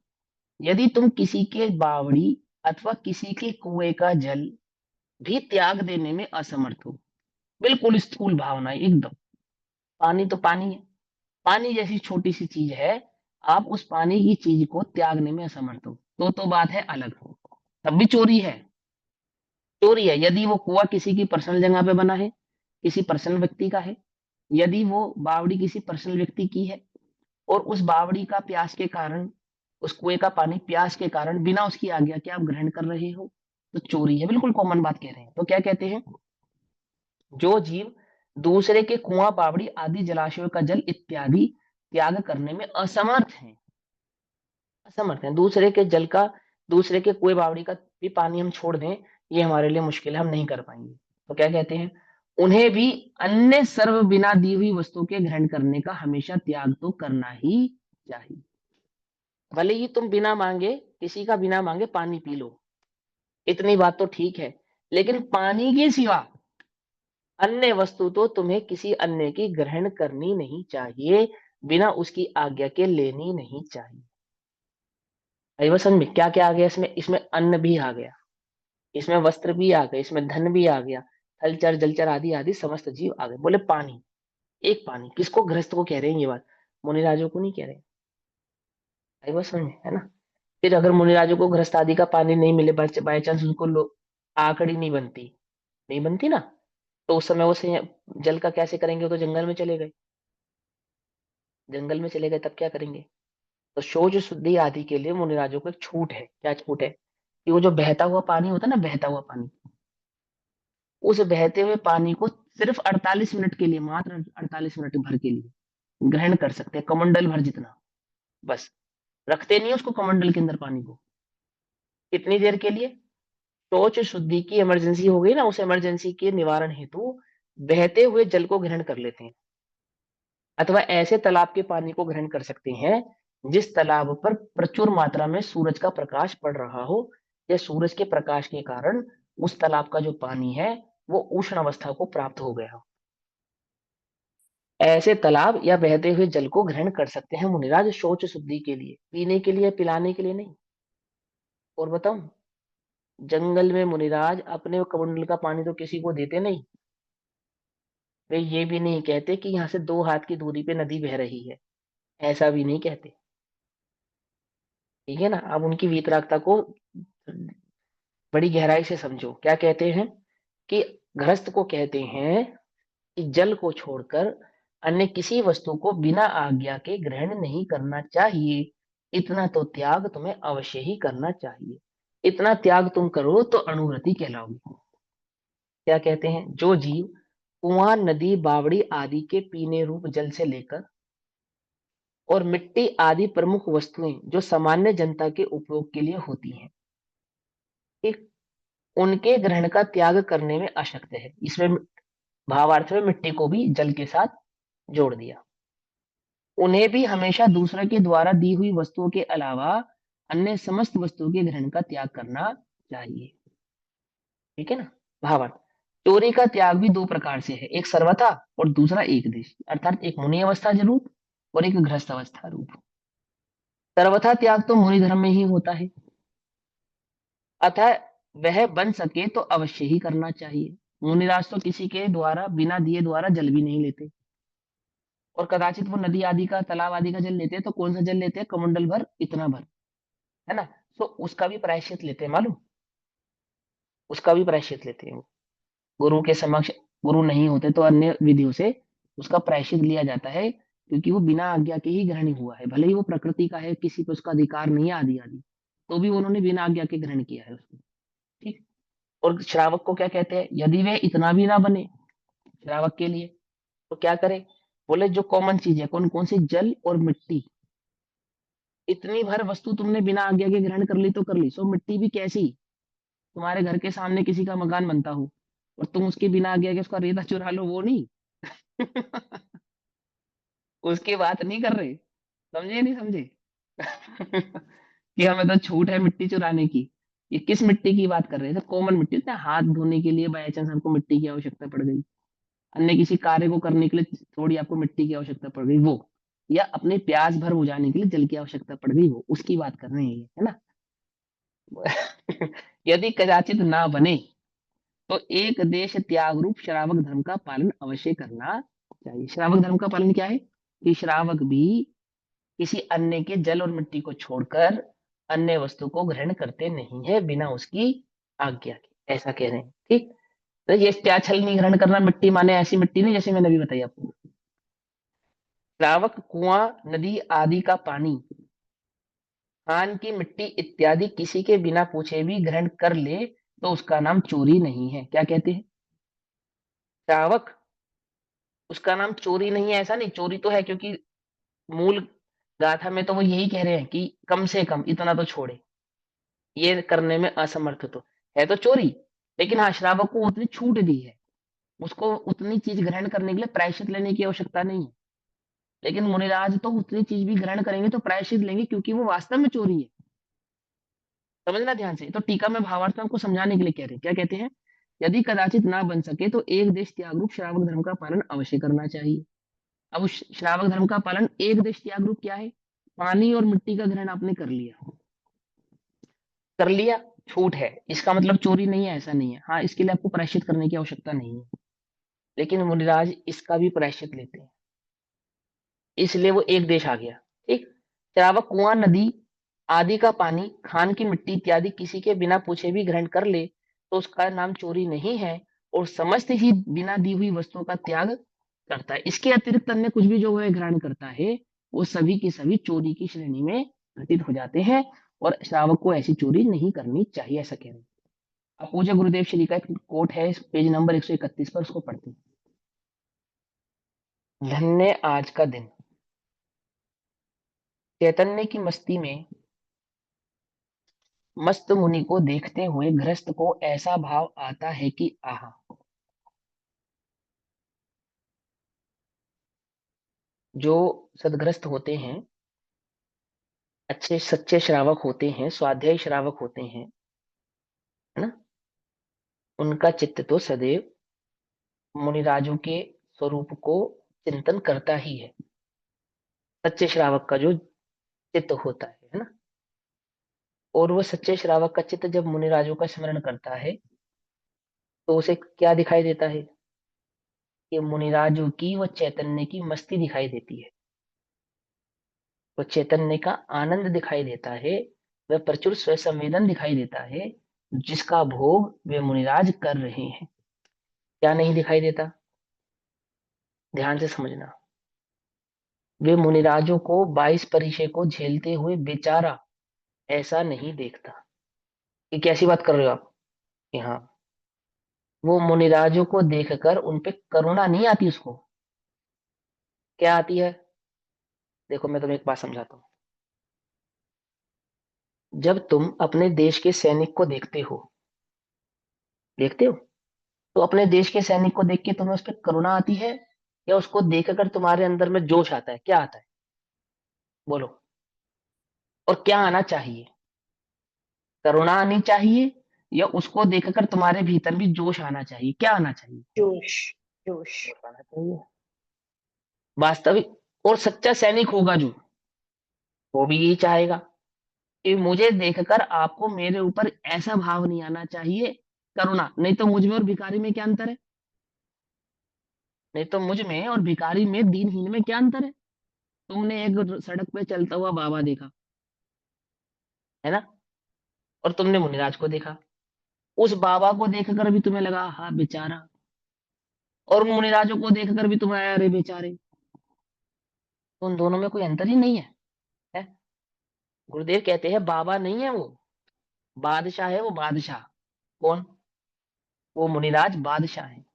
यदि तुम किसी के बावड़ी अथवा किसी के कुएं का जल भी त्याग देने में असमर्थ हो, बिल्कुल स्थूल भावना है एकदम, पानी तो पानी है, पानी जैसी छोटी सी चीज है, आप उस पानी की चीज को त्यागने में असमर्थ हो, तो बात है अलग, तब भी चोरी है। चोरी है यदि वो कुआं किसी की पर्सनल जगह पे बना है, किसी पर्सनल व्यक्ति का है, यदि वो बावड़ी किसी पर्सनल व्यक्ति की है, और उस बावड़ी का प्यास के कारण, उस कुएं का पानी प्यास के कारण बिना उसकी आज्ञा के आप ग्रहण कर रहे हो, तो चोरी है, बिल्कुल कॉमन बात कह रहे हैं। तो क्या कहते हैं, जो जीव दूसरे के कुआं, बावड़ी आदि जलाशयों का जल इत्यादि त्याग करने में असमर्थ है, असमर्थ है, दूसरे के जल का, दूसरे के कुएं बावड़ी का भी पानी हम छोड़ दें, ये हमारे लिए मुश्किल है, हम नहीं कर पाएंगे। तो क्या कहते हैं, उन्हें भी अन्य सर्व बिना दी हुई वस्तु के ग्रहण करने का हमेशा त्याग तो करना ही चाहिए। भले ही तुम बिना मांगे, किसी का बिना मांगे पानी पी लो, इतनी बात तो ठीक है, लेकिन पानी के सिवा अन्य वस्तु तो तुम्हें किसी अन्य की ग्रहण करनी नहीं चाहिए, बिना उसकी आज्ञा के लेनी नहीं चाहिए। आई बात समझ में? क्या क्या आ गया इसमें, इसमें अन्न भी आ गया, इसमें वस्त्र भी आ गए, इसमें धन भी आ गया, थलचर जलचर आदि आदि समस्त जीव आ गए। बोले पानी, एक पानी, किसको, गृहस्थ को कह रहे हैं ये बात, मुनिराजों को नहीं कह रहे। आई बात समझ में, है ना? फिर अगर मुनिराजों को गृहस्थ आदि का पानी नहीं मिले, बाई चांस उनको आकड़ी नहीं बनती, नहीं बनती ना, तो उस समय वो जल का कैसे करेंगे, वो तो जंगल में चले गए, जंगल में चले गए तब क्या करेंगे? तो शौच शुद्धि आदि के लिए मुनिराजों को एक छूट है। क्या छूट है? कि वो जो बहता हुआ पानी होता है ना, बहता हुआ पानी, उस बहते हुए पानी को सिर्फ 48 मिनट के लिए, मात्र 48 मिनट भर के लिए ग्रहण कर सकते हैं, कमंडल भर जितना, बस। रखते नहीं है उसको कमंडल के अंदर पानी को, कितनी देर के लिए? शौच शुद्धि की इमरजेंसी हो गई ना, उस इमरजेंसी के निवारण हेतु बहते हुए जल को ग्रहण कर लेते हैं। अथवा ऐसे तालाब के पानी को ग्रहण कर सकते हैं जिस तालाब पर प्रचुर मात्रा में सूरज का प्रकाश पड़ रहा हो, या सूरज के प्रकाश के कारण उस तालाब का जो पानी है वो उष्ण अवस्था को प्राप्त हो गया हो। ऐसे तालाब या बहते हुए जल को ग्रहण कर सकते हैं मुनिराज, शौच शुद्धि के लिए, पीने के लिए, पिलाने के लिए नहीं। और बताऊं, जंगल में मुनिराज अपने कमंडल का पानी तो किसी को देते नहीं, वे ये भी नहीं कहते कि यहाँ से 2 हाथ की दूरी पे नदी बह रही है, ऐसा भी नहीं कहते। ठीक है ना? अब उनकी वीतरागता को बड़ी गहराई से समझो। क्या कहते हैं कि गृहस्थ को कहते हैं कि जल को छोड़कर अन्य किसी वस्तु को बिना आज्ञा के ग्रहण नहीं करना चाहिए, इतना तो त्याग तुम्हें अवश्य ही करना चाहिए। इतना त्याग तुम करो तो अणुव्रति कहलाओगे। क्या कहते हैं, जो जीव कुआं, नदी, बावड़ी आदि के पीने रूप जल से लेकर और मिट्टी आदि प्रमुख वस्तुएं जो सामान्य जनता के उपयोग के लिए होती हैं, ठीक, उनके ग्रहण का त्याग करने में अशक्त है। इसमें भावार्थ में मिट्टी को भी जल के साथ जोड़ दिया। उन्हें भी हमेशा दूसरे के द्वारा दी हुई वस्तुओं के अलावा अन्य समस्त वस्तुओं के ग्रहण का त्याग करना चाहिए। ठीक है ना? भावार्थ, चोरी का त्याग भी 2 प्रकार से है, एक सर्वथा और दूसरा एक देश, अर्थात एक मुनि अवस्था रूप और एक गृहस्थ अवस्था रूप। सर्वथा त्याग तो मुनि धर्म में ही होता है, अतः वह बन सके तो अवश्य ही करना चाहिए। मुनिराज तो किसी के द्वारा, बिना दिए द्वारा जल भी नहीं लेते, और कदाचित वो नदी आदि का, तालाब आदि का जल लेते हैं तो कौन सा जल लेते हैं, कमंडल भर, इतना भर, है ना? तो उसका भी प्रायश्चित लेते हैं, मालूम, उसका भी प्रायश्चित लेते हैं वो। गुरु के समक्ष, गुरु नहीं होते तो अन्य विधियों से उसका प्रायश्चित लिया जाता है, क्योंकि वो बिना आज्ञा के ही ग्रहण हुआ है, भले ही वो प्रकृति का है, किसी पे उसका अधिकार नहीं है आदि आदि, तो भी उन्होंने बिना आज्ञा के ग्रहण किया है उसको। ठीक। और श्रावक को क्या कहते हैं, यदि वे इतना भी ना बने श्रावक के लिए, तो क्या करे? बोले जो कॉमन चीज है, कौन कौन सी, जल और मिट्टी, इतनी भर वस्तु तुमने बिना आज्ञा के ग्रहण कर ली तो कर ली, सो मिट्टी भी कैसी, तुम्हारे घर के सामने किसी का मकान बनता हो और तुम उसके बिना आज्ञा के उसका रेता चुरा लो, वो नहीं। उसकी बात नहीं कर रहे, समझे नहीं समझे? कि हमें तो छूट है मिट्टी चुराने की। ये किस मिट्टी की बात कर रहे हैं? कॉमन मिट्टी होता है, हाथ धोने के लिए बाई चांस हमको मिट्टी की आवश्यकता पड़ गई, अन्य किसी कार्य को करने के लिए थोड़ी आपको मिट्टी की आवश्यकता पड़ गई, वो, या अपने प्यास भर बुझाने के लिए जल की आवश्यकता पड़ गई, वो उसकी बात कर रहे हैं ये, है ना? यदि कदाचित ना बने तो एक देश त्याग रूप श्रावक धर्म का पालन अवश्य करना चाहिए। श्रावक धर्म का पालन क्या है? कि श्रावक भी किसी अन्य के जल और मिट्टी को छोड़कर अन्य वस्तु को ग्रहण करते नहीं है बिना उसकी आज्ञा के, ऐसा कह रहे हैं। ठीक। तो ये त्याछल नहीं ग्रहण करना, मिट्टी माने ऐसी मिट्टी नहीं जैसे मैंने अभी बताई आपको। श्रावक कुआं, नदी आदि का पानी, खान की मिट्टी इत्यादि किसी के बिना पूछे भी ग्रहण कर ले, तो उसका नाम चोरी नहीं है। क्या कहते हैं? श्रावक, उसका नाम चोरी नहीं है ऐसा नहीं, चोरी तो है, क्योंकि मूल गाथा में तो वो यही कह रहे हैं कि कम से कम इतना तो छोड़े, ये करने में असमर्थ तो है तो चोरी। लेकिन हाँ, श्रावक को उतनी छूट दी है, उसको उतनी चीज ग्रहण करने के लिए प्रायश्चित लेने की आवश्यकता नहीं है। लेकिन मुनिराज तो उतनी चीज भी ग्रहण करेंगे तो प्रायश्चित लेंगे, क्योंकि वो वास्तव में चोरी है। समझना ध्यान से, तो टीका में भावार्थ में हमको समझाने के लिए कह रहे हैं। क्या कहते हैं? यदि कदाचित ना बन सके तो एक देश त्याग रूप श्रावक धर्म का पालन अवश्य करना चाहिए। अब उस श्रावक धर्म का पालन, एक देश त्याग रूप क्या है? पानी और मिट्टी का ग्रहण आपने कर लिया, कर लिया, छूट है, इसका मतलब चोरी नहीं है ऐसा नहीं है। हाँ, इसके लिए आपको प्रायश्चित करने की आवश्यकता नहीं है, लेकिन मुनिराज इसका भी प्रायश्चित लेते हैं, इसलिए वो एक देश आ गया। ठीक। श्रावक कुआं, नदी आदि का पानी, खान की मिट्टी इत्यादि किसी के बिना पूछे भी ग्रहण कर ले तो उसका नाम चोरी नहीं है, और समस्त ही बिना दी हुई वस्तुओं का त्याग करता है। इसके अतिरिक्त अन्य कुछ भी जो वह ग्रहण करता है, वो सभी की सभी चोरी की श्रेणी में घटित हो जाते हैं, और श्रावक को ऐसी चोरी नहीं करनी चाहिए, ऐसा कह रहे हैं। अब पूज्य गुरुदेव श्री का एक कोट है, इस पेज नंबर 131 पर, उसको पढ़ते हैं। धन्य आज का दिन, चैतन्य की मस्ती में मस्त मुनि को देखते हुए गृहस्थ को ऐसा भाव आता है कि आहा। जो सदग्रस्त होते हैं, अच्छे सच्चे श्रावक होते हैं, स्वाध्यायी श्रावक होते हैं, है ना, उनका चित्त तो सदैव मुनिराजों के स्वरूप को चिंतन करता ही है। सच्चे श्रावक का जो चित्त होता है ना, और वो सच्चे श्रावक का चित्त जब मुनिराजों का स्मरण करता है, तो उसे क्या दिखाई देता है? कि मुनिराजों की व चैतन्य की मस्ती दिखाई देती है, वो चैतन्य का आनंद दिखाई देता है, वह प्रचुर स्व संवेदन दिखाई देता है, जिसका भोग वे मुनिराज कर रहे हैं। क्या नहीं दिखाई देता? ध्यान से समझना। वे मुनिराजों को 22 परिचय को झेलते हुए बेचारा ऐसा नहीं देखता। ये कैसी बात कर रहे हो आप? कि हाँ, वो मुनिराजों को देखकर उन पे करुणा नहीं आती उसको। क्या आती है? देखो, मैं तुम्हें एक बात समझाता हूँ। जब तुम अपने देश के सैनिक को देखते हो, तो अपने देश के सैनिक को देख के तुम्हें उस पर करुणा आती है, या उसको देखकर तुम्हारे अंदर में जोश आता है? क्या आता है? बोलो। और क्या आना चाहिए? करुणा आनी चाहिए, या उसको देखकर तुम्हारे भीतर भी जोश आना चाहिए? क्या आना चाहिए? जोश। जोश। जोश आना चाहिए। वास्तविक और सच्चा सैनिक होगा जो, वो भी यही चाहेगा कि मुझे देखकर आपको मेरे ऊपर ऐसा भाव नहीं आना चाहिए, करुणा। नहीं तो मुझ में और भिखारी में क्या अंतर है? नहीं तो मुझ में और भिखारी में, दीनहीन में क्या अंतर है? तुमने एक सड़क पे चलता हुआ बाबा देखा, है ना, और तुमने मुनिराज को देखा। उस बाबा को देखकर भी तुम्हें लगा हाँ बेचारा, और उन मुनिराजों को देखकर भी तुम्हें आया अरे बेचारे। तो उन दोनों में कोई अंतर ही नहीं है, है? गुरुदेव कहते हैं बाबा नहीं है वो, बादशाह है वो, बादशाह। कौन? वो मुनिराज बादशाह है,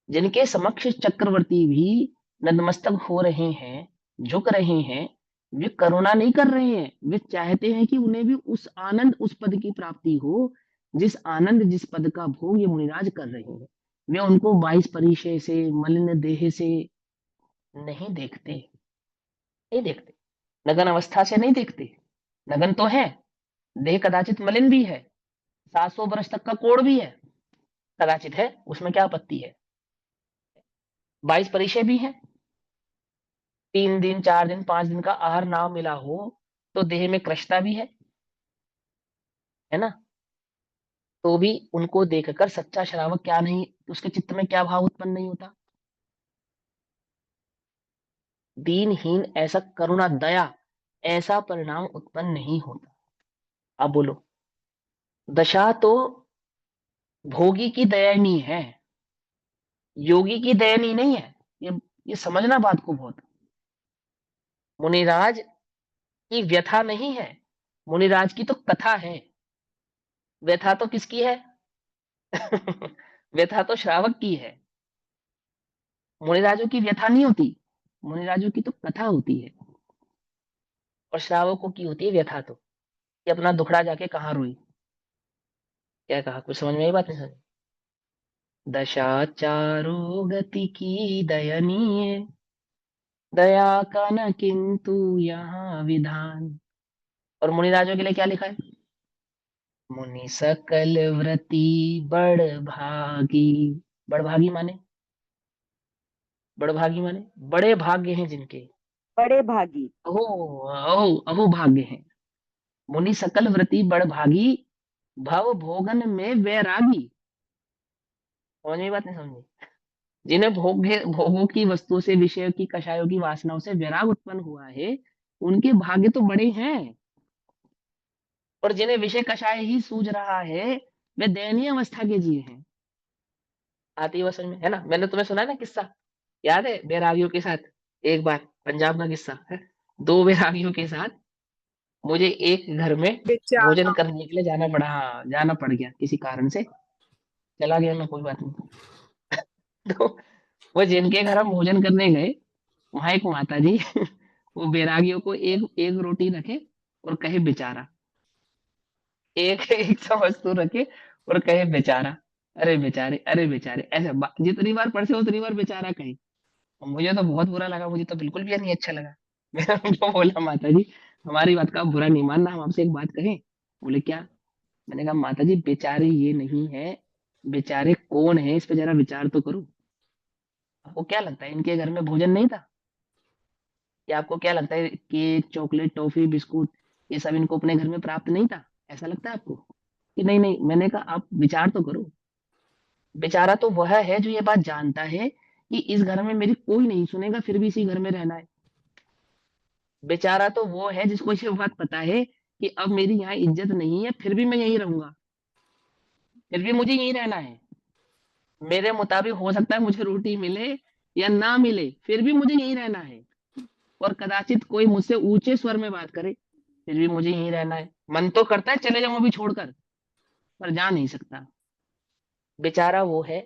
जिनके समक्ष चक्रवर्ती भी नतमस्तक हो रहे हैं, झुक रहे हैं। वे करुणा नहीं कर रहे हैं, वे चाहते हैं कि उन्हें भी उस आनंद, उस पद की प्राप्ति हो, जिस आनंद, जिस पद का भोग ये मुनिराज कर रहे हैं। वे उनको 22 परिचय से, मलिन देह से नहीं देखते, नहीं देखते, नगन अवस्था से नहीं देखते। नगन तो है, देह कदाचित मलिन भी है, 700 वर्ष तक का कोढ़ भी है, कदाचित है, उसमें क्या आपत्ति है? 22 परिचय भी है, 3 दिन 4 दिन 5 दिन का आहार ना मिला हो तो देह में कृशता भी है ना। तो भी उनको देखकर सच्चा श्रावक क्या नहीं, उसके चित्त में क्या भाव उत्पन्न नहीं होता? दीनहीन, ऐसा करुणा, दया, ऐसा परिणाम उत्पन्न नहीं होता। अब बोलो, दशा तो भोगी की दयनीय है, योगी की दयनीय नहीं है। ये समझना बात को बहुत। मुनिराज की व्यथा नहीं है, मुनिराज की तो कथा है। व्यथा तो किसकी है? व्यथा तो श्रावक की है, मुनिराजों की व्यथा नहीं होती, मुनिराजों की तो कथा होती है, और श्रावकों की होती है व्यथा, तो कि अपना दुखड़ा जाके कहाँ रोई। क्या कहा, कुछ समझ में आई बात नहीं समझ? दशा चारों गति की दयनीय, दया का न किंतु यहाँ विधान। और मुनिराजों के लिए क्या लिखा है? मुनि सकल व्रति बड़ भागी। बड़भागी माने, बड़भागी माने बड़े भाग्य हैं जिनके, बड़े भागी। अहो, अहो अहो भाग्य हैं। मुनि सकल व्रति बड़ भागी, भव भोगन में वैरागी। समझ में बात नहीं समझी? जिन्हें भोगों की वस्तुओं से, विषयों की, कषायों की वासनाओं से वैराग उत्पन्न हुआ है, उनके भाग्य तो बड़े हैं। और जिन्हें विषय कषाय ही सूझ रहा है, वे दयनीय अवस्था के जीव हैं। आती है वो समझ में, है ना? मैंने तुम्हें सुना है ना किस्सा, याद है बैरागियों के साथ? एक बार पंजाब का किस्सा है, दो बैरागियों के साथ, मुझे एक घर में भोजन बेचारा। करने के लिए जाना पड़ा। हाँ, जाना पड़ गया किसी कारण से, चला गया मैं, कोई बात नहीं। तो वो जिनके घर हम भोजन करने गए, वहां एक माता जी वो बैरागियों को एक एक रोटी रखे और कहे बेचारा, एक एक सा वस्तु रखे और कहे बेचारा, अरे बेचारे, अरे बेचारे, ऐसे जितनी बार पढ़ से उतनी बार बेचारा कहे। और मुझे तो बहुत बुरा लगा, मुझे तो बिल्कुल भी नहीं अच्छा लगा। मैंने उनको बोला, माता जी हमारी बात का आप बुरा नहीं मानना, हम आपसे एक बात कहें। बोले क्या? मैंने कहा माता जी बेचारे ये नहीं है, बेचारे कौन है इस पे जरा विचार तो करो। आपको क्या लगता है इनके घर में भोजन नहीं था? या आपको क्या लगता है केक, चॉकलेट, टॉफी, बिस्कुट ये सब इनको अपने घर में प्राप्त नहीं था? ऐसा लगता है आपको कि नहीं? नहीं, मैंने कहा आप विचार तो करो। बेचारा तो वह है जो ये बात जानता है कि इस घर में मेरी कोई नहीं सुनेगा, फिर भी इसी घर में रहना है। बेचारा तो वो है जिसको ये बात पता है कि अब मेरी यहाँ इज्जत नहीं है, फिर भी मैं यहीं रहूंगा, फिर भी मुझे यहीं रहना है। मेरे मुताबिक हो सकता है मुझे रोटी मिले या ना मिले, फिर भी मुझे यहीं रहना है। और कदाचित कोई मुझसे ऊंचे स्वर में बात करे, फिर भी मुझे यहीं रहना है। मन तो करता है चले जाऊं अभी छोड़कर, पर जा नहीं सकता। बेचारा वो है,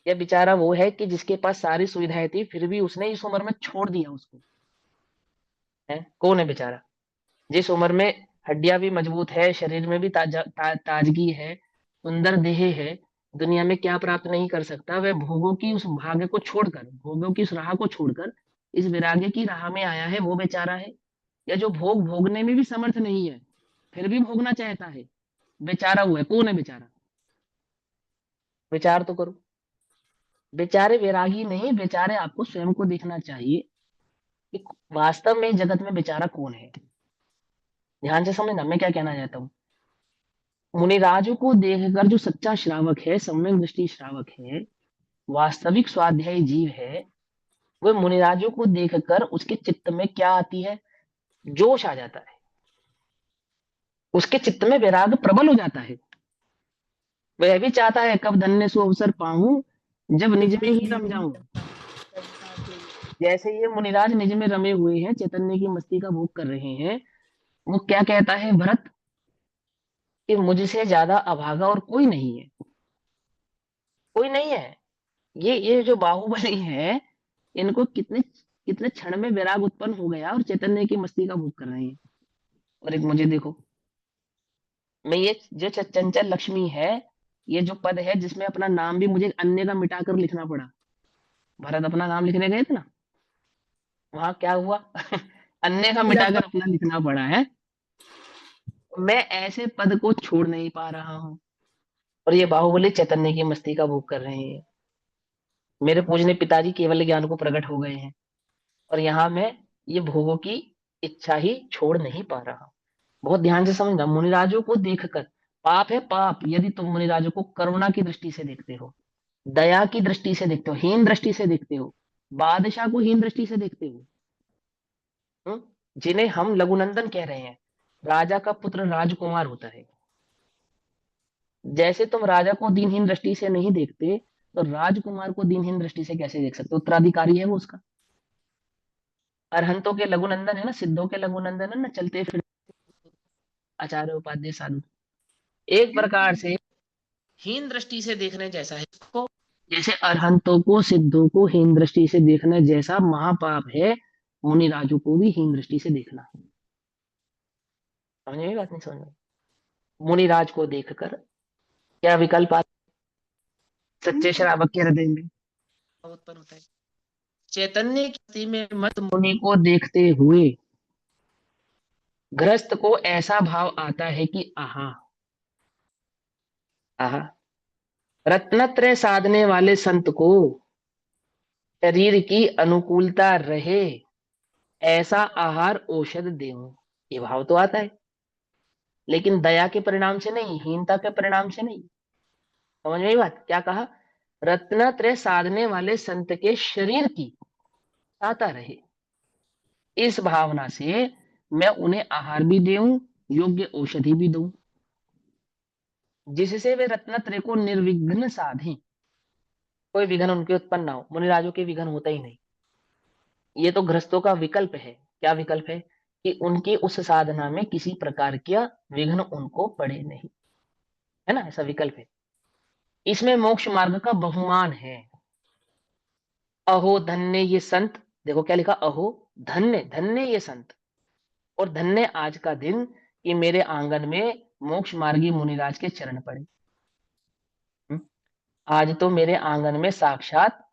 या बेचारा वो है कि जिसके पास सारी सुविधाएं थी, फिर भी उसने इस उम्र में छोड़ दिया उसको। है कौन है बेचारा? जिस उम्र में हड्डियां भी मजबूत है, शरीर में भी ताजगी है, सुंदर देह है, दुनिया में क्या प्राप्त नहीं कर सकता, वह भोगों की उस भाग्य को छोड़कर, भोगों की उस राह को छोड़कर इस वैराग्य की राह में आया है, वो बेचारा है। या जो भोग भोगने में भी समर्थ नहीं है, फिर भी भोगना चाहता है, बेचारा हुआ है। कौन है बेचारा? विचार तो करो। बेचारे वैरागी नहीं, बेचारे आपको स्वयं को देखना चाहिए कि वास्तव में इस जगत में बेचारा कौन है। ध्यान से समझना मैं क्या कहना चाहता हूँ। मुनिराजों को देखकर जो सच्चा श्रावक है, सम्यक दृष्टि श्रावक है, वास्तविक स्वाध्यायी जीव है, वह मुनिराजों को देखकर उसके चित्त में क्या आती है? जोश आ जाता है, उसके चित्त में वैराग प्रबल हो जाता है। वह भी चाहता है कब धन्य सो अवसर पाऊं, जब निज में ही रम जाऊं। जैसे ये मुनिराज निज में रमे हुए हैं, चैतन्य की मस्ती का भोग कर रहे हैं, वो क्या कहता है भरत, कि मुझसे ज्यादा अभागा और कोई नहीं है, कोई नहीं है। ये जो बाहुबली है, इनको कितने कितने क्षण में वैराग उत्पन्न हो गया और चैतन्य की मस्ती का भोग कर रहे हैं। और एक मुझे देखो, मैं ये जो चंचल लक्ष्मी है, ये जो पद है जिसमें अपना नाम भी मुझे अन्य का मिटाकर लिखना पड़ा। भरत अपना नाम लिखने गए थे ना, वहां क्या हुआ? अन्य का मिटाकर अपना लिखना पड़ा है। मैं ऐसे पद को छोड़ नहीं पा रहा हूँ, और ये बाहुबली चैतन्य की मस्ती का भोग कर रहे हैं। मेरे पूजने पिताजी केवल ज्ञान को प्रकट हो गए हैं, और यहाँ मैं ये भोगों की इच्छा ही छोड़ नहीं पा रहा। बहुत ध्यान से समझना, मुनिराजों को देखकर, पाप है पाप यदि तुम मुनिराजों को करुणा की दृष्टि से देखते हो, दया की दृष्टि से देखते हो, हीन दृष्टि से देखते हो, बादशाह को हीन दृष्टि से देखते हो। हम्म? जिन्हें हम लघुनंदन कह रहे हैं, राजा का पुत्र राजकुमार होता है। जैसे तुम राजा को दीनहीन दृष्टि से नहीं देखते, तो राजकुमार को दीनहीन दृष्टि से कैसे देख सकते हो? उत्तराधिकारी है वो उसका। अरहंतों के लघुनंदन है ना, सिद्धों के लघुनंदन है ना, चलते फिर आचार्य उपाध्याय साधु। एक प्रकार से हीन दृष्टि से देखने जैसा है इसको, जैसे अरहंतों को सिद्धों को हीन दृष्टि से देखना जैसा महापाप है मुनिराजों को भी हीन दृष्टि से देखना। समझ में बात नहीं समझ में? मुनिराज को देखकर क्या विकल्प आता है सच्चे श्रावक के हृदय में उत्पन्न होता है? चैतन्य की स्थिति में मत मुनि को देखते हुए गृहस्थ को ऐसा भाव आता है कि आहा आहा, रत्नत्रय साधने वाले संत को शरीर की अनुकूलता रहे ऐसा आहार औषध देऊं, ये भाव तो आता है, लेकिन दया के परिणाम से नहीं, हीनता के परिणाम से नहीं। समझ में आई बात? क्या कहा? रत्नत्रय साधने वाले संत के शरीर की आता रहे, इस भावना से मैं उन्हें आहार भी दूं, योग्य औषधि भी दूं, जिससे वे रत्नत्रय को निर्विघ्न साधें, कोई विघ्न उनके उत्पन्न ना हो। मुनिराजों के विघ्न होता ही नहीं। ये तो गृहस्थों का विकल्प है। क्या विकल्प है? कि उनकी उस साधना में किसी प्रकार का विघ्न उनको पड़े नहीं, है ना, ऐसा विकल्प है। इसमें मोक्ष मार्ग का बहुमान है। अहो धन्य ये संत, देखो क्या लिखा, अहो धन्य, धन्य ये संत, और धन्य आज का दिन कि मेरे आंगन में मोक्ष मार्गी मुनिराज के चरण पड़े। हम्म? आज तो मेरे आंगन में साक्षात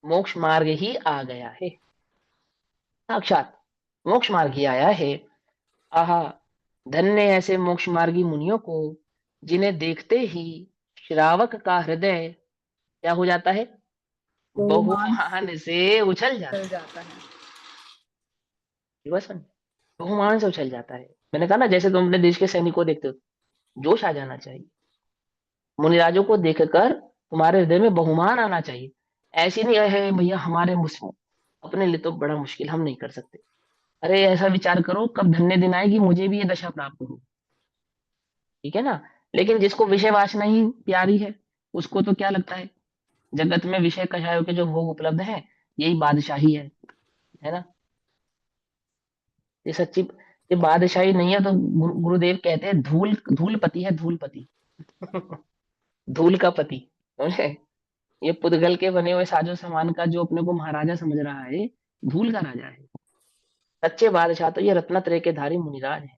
मोक्ष मार्ग ही आ गया है, साक्षात मोक्ष मार्ग ही आया है। आहा, धन्य ऐसे मोक्ष मार्गी मुनियों को जिन्हें देखते ही श्रावक का हृदय क्या हो जाता है? रोमांच बहुमान से उछल चल जाता है। जाता है। बस बहुमान से उछल जाता है। मैंने कहा ना, जैसे तुम अपने देश के सैनिक को देखते हो, जोश आ जाना चाहिए। मुनिराजों को देखकर तुम्हारे हृदय में बहुमान आना चाहिए। ऐसी नहीं है भैया हमारे मुस्लिम, अपने लिए तो बड़ा मुश्किल, हम नहीं कर सकते। अरे ऐसा विचार करो कब धन्य दिन आएगी मुझे भी ये दशा प्राप्त हो। ठीक है ना? लेकिन जिसको विषय वासना ही प्यारी है, उसको तो क्या लगता है, जगत में विषय कषायों के जो भोग उपलब्ध है यही बादशाही है ना? ये सच्ची, ये बादशाही नहीं है तो गुरुदेव कहते हैं धूल, धूलपति है, धूलपति। धूल का पति, समझे? ये पुद्गल के बने हुए साजो सामान का जो अपने को महाराजा समझ रहा है, धूल का राजा है। सच्चे बादशाह तो ये रत्नत्रय के धारी मुनिराज है।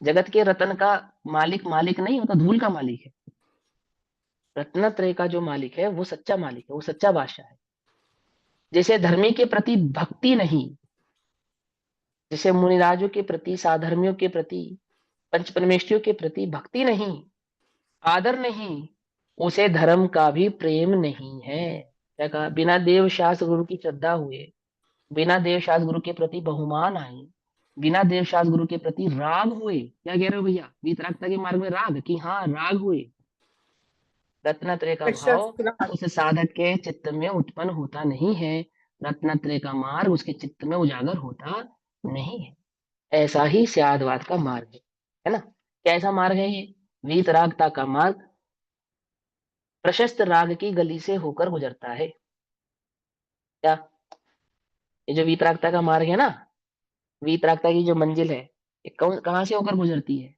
जगत के रत्न का मालिक मालिक नहीं होता, धूल का मालिक है। रत्नत्रय का जो मालिक है वो सच्चा मालिक है, वो सच्चा बादशाह है। जैसे धर्मी के प्रति भक्ति नहीं, जैसे मुनिराजों के प्रति, साधर्मियों के प्रति, पंच परमेष्ठियों के प्रति भक्ति नहीं, आदर नहीं, उसे धर्म का भी प्रेम नहीं है। क्या कहा? बिना देव शास्त्र गुरु की श्रद्धा हुए, बिना देव शास्त्र गुरु के प्रति बहुमान आए, बिना देव शास्त्र गुरु के प्रति राग हुए। क्या कह रहे हो भैया? वीतरागता के मार्ग में राग, कि हाँ राग हुए, रत्नत्रय का भाव प्रशस्त राग। उस साधक के चित्त में उत्पन्न होता नहीं है, रत्नत्रय का मार्ग उसके चित्त में उजागर होता नहीं है। ऐसा ही स्यादवाद का मार्ग है ना? कैसा मार्ग है ये? वीतरागता का मार्ग प्रशस्त राग की गली से होकर गुजरता है। क्या? ये जो वीतरागता का मार्ग है ना, वीतरागता की जो मंजिल है, ये कहाँ से होकर गुजरती है?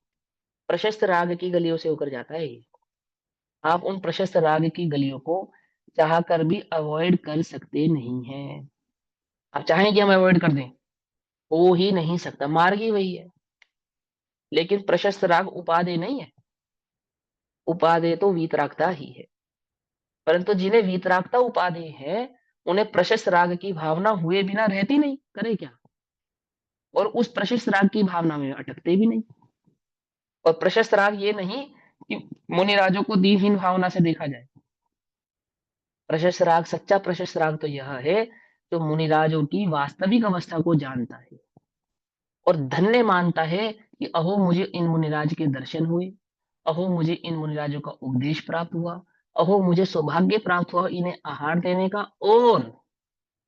प्रशस्त राग की गलियों से होकर जाता है ये। आप उन प्रशस्त राग की गलियों को चाह कर भी अवॉइड कर सकते नहीं हैं। आप चाहें कि हम अवॉइड कर दें, हो ही नहीं सकता, मार्ग ही वही है। लेकिन प्रशस्त राग उपादेय नहीं है, उपादेय तो वीतरागता ही है। परंतु जिन्हें वीतरागता उपादेय है, उन्हें प्रशस्त राग की भावना हुए बिना रहती नहीं, करे क्या? और उस प्रशस्त राग की भावना में अटकते भी नहीं। और प्रशस्त राग ये नहीं कि मुनिराजों को दीनहीन भावना से देखा जाए। प्रशस्त राग, सच्चा प्रशस्त राग तो यह है जो मुनिराजों की वास्तविक अवस्था को जानता है और धन्य मानता है कि अहो मुझे इन मुनिराज के दर्शन हुए, अहो मुझे इन मुनिराजों का उपदेश प्राप्त हुआ, अहो मुझे सौभाग्य प्राप्त हुआ इन्हें आहार देने का, और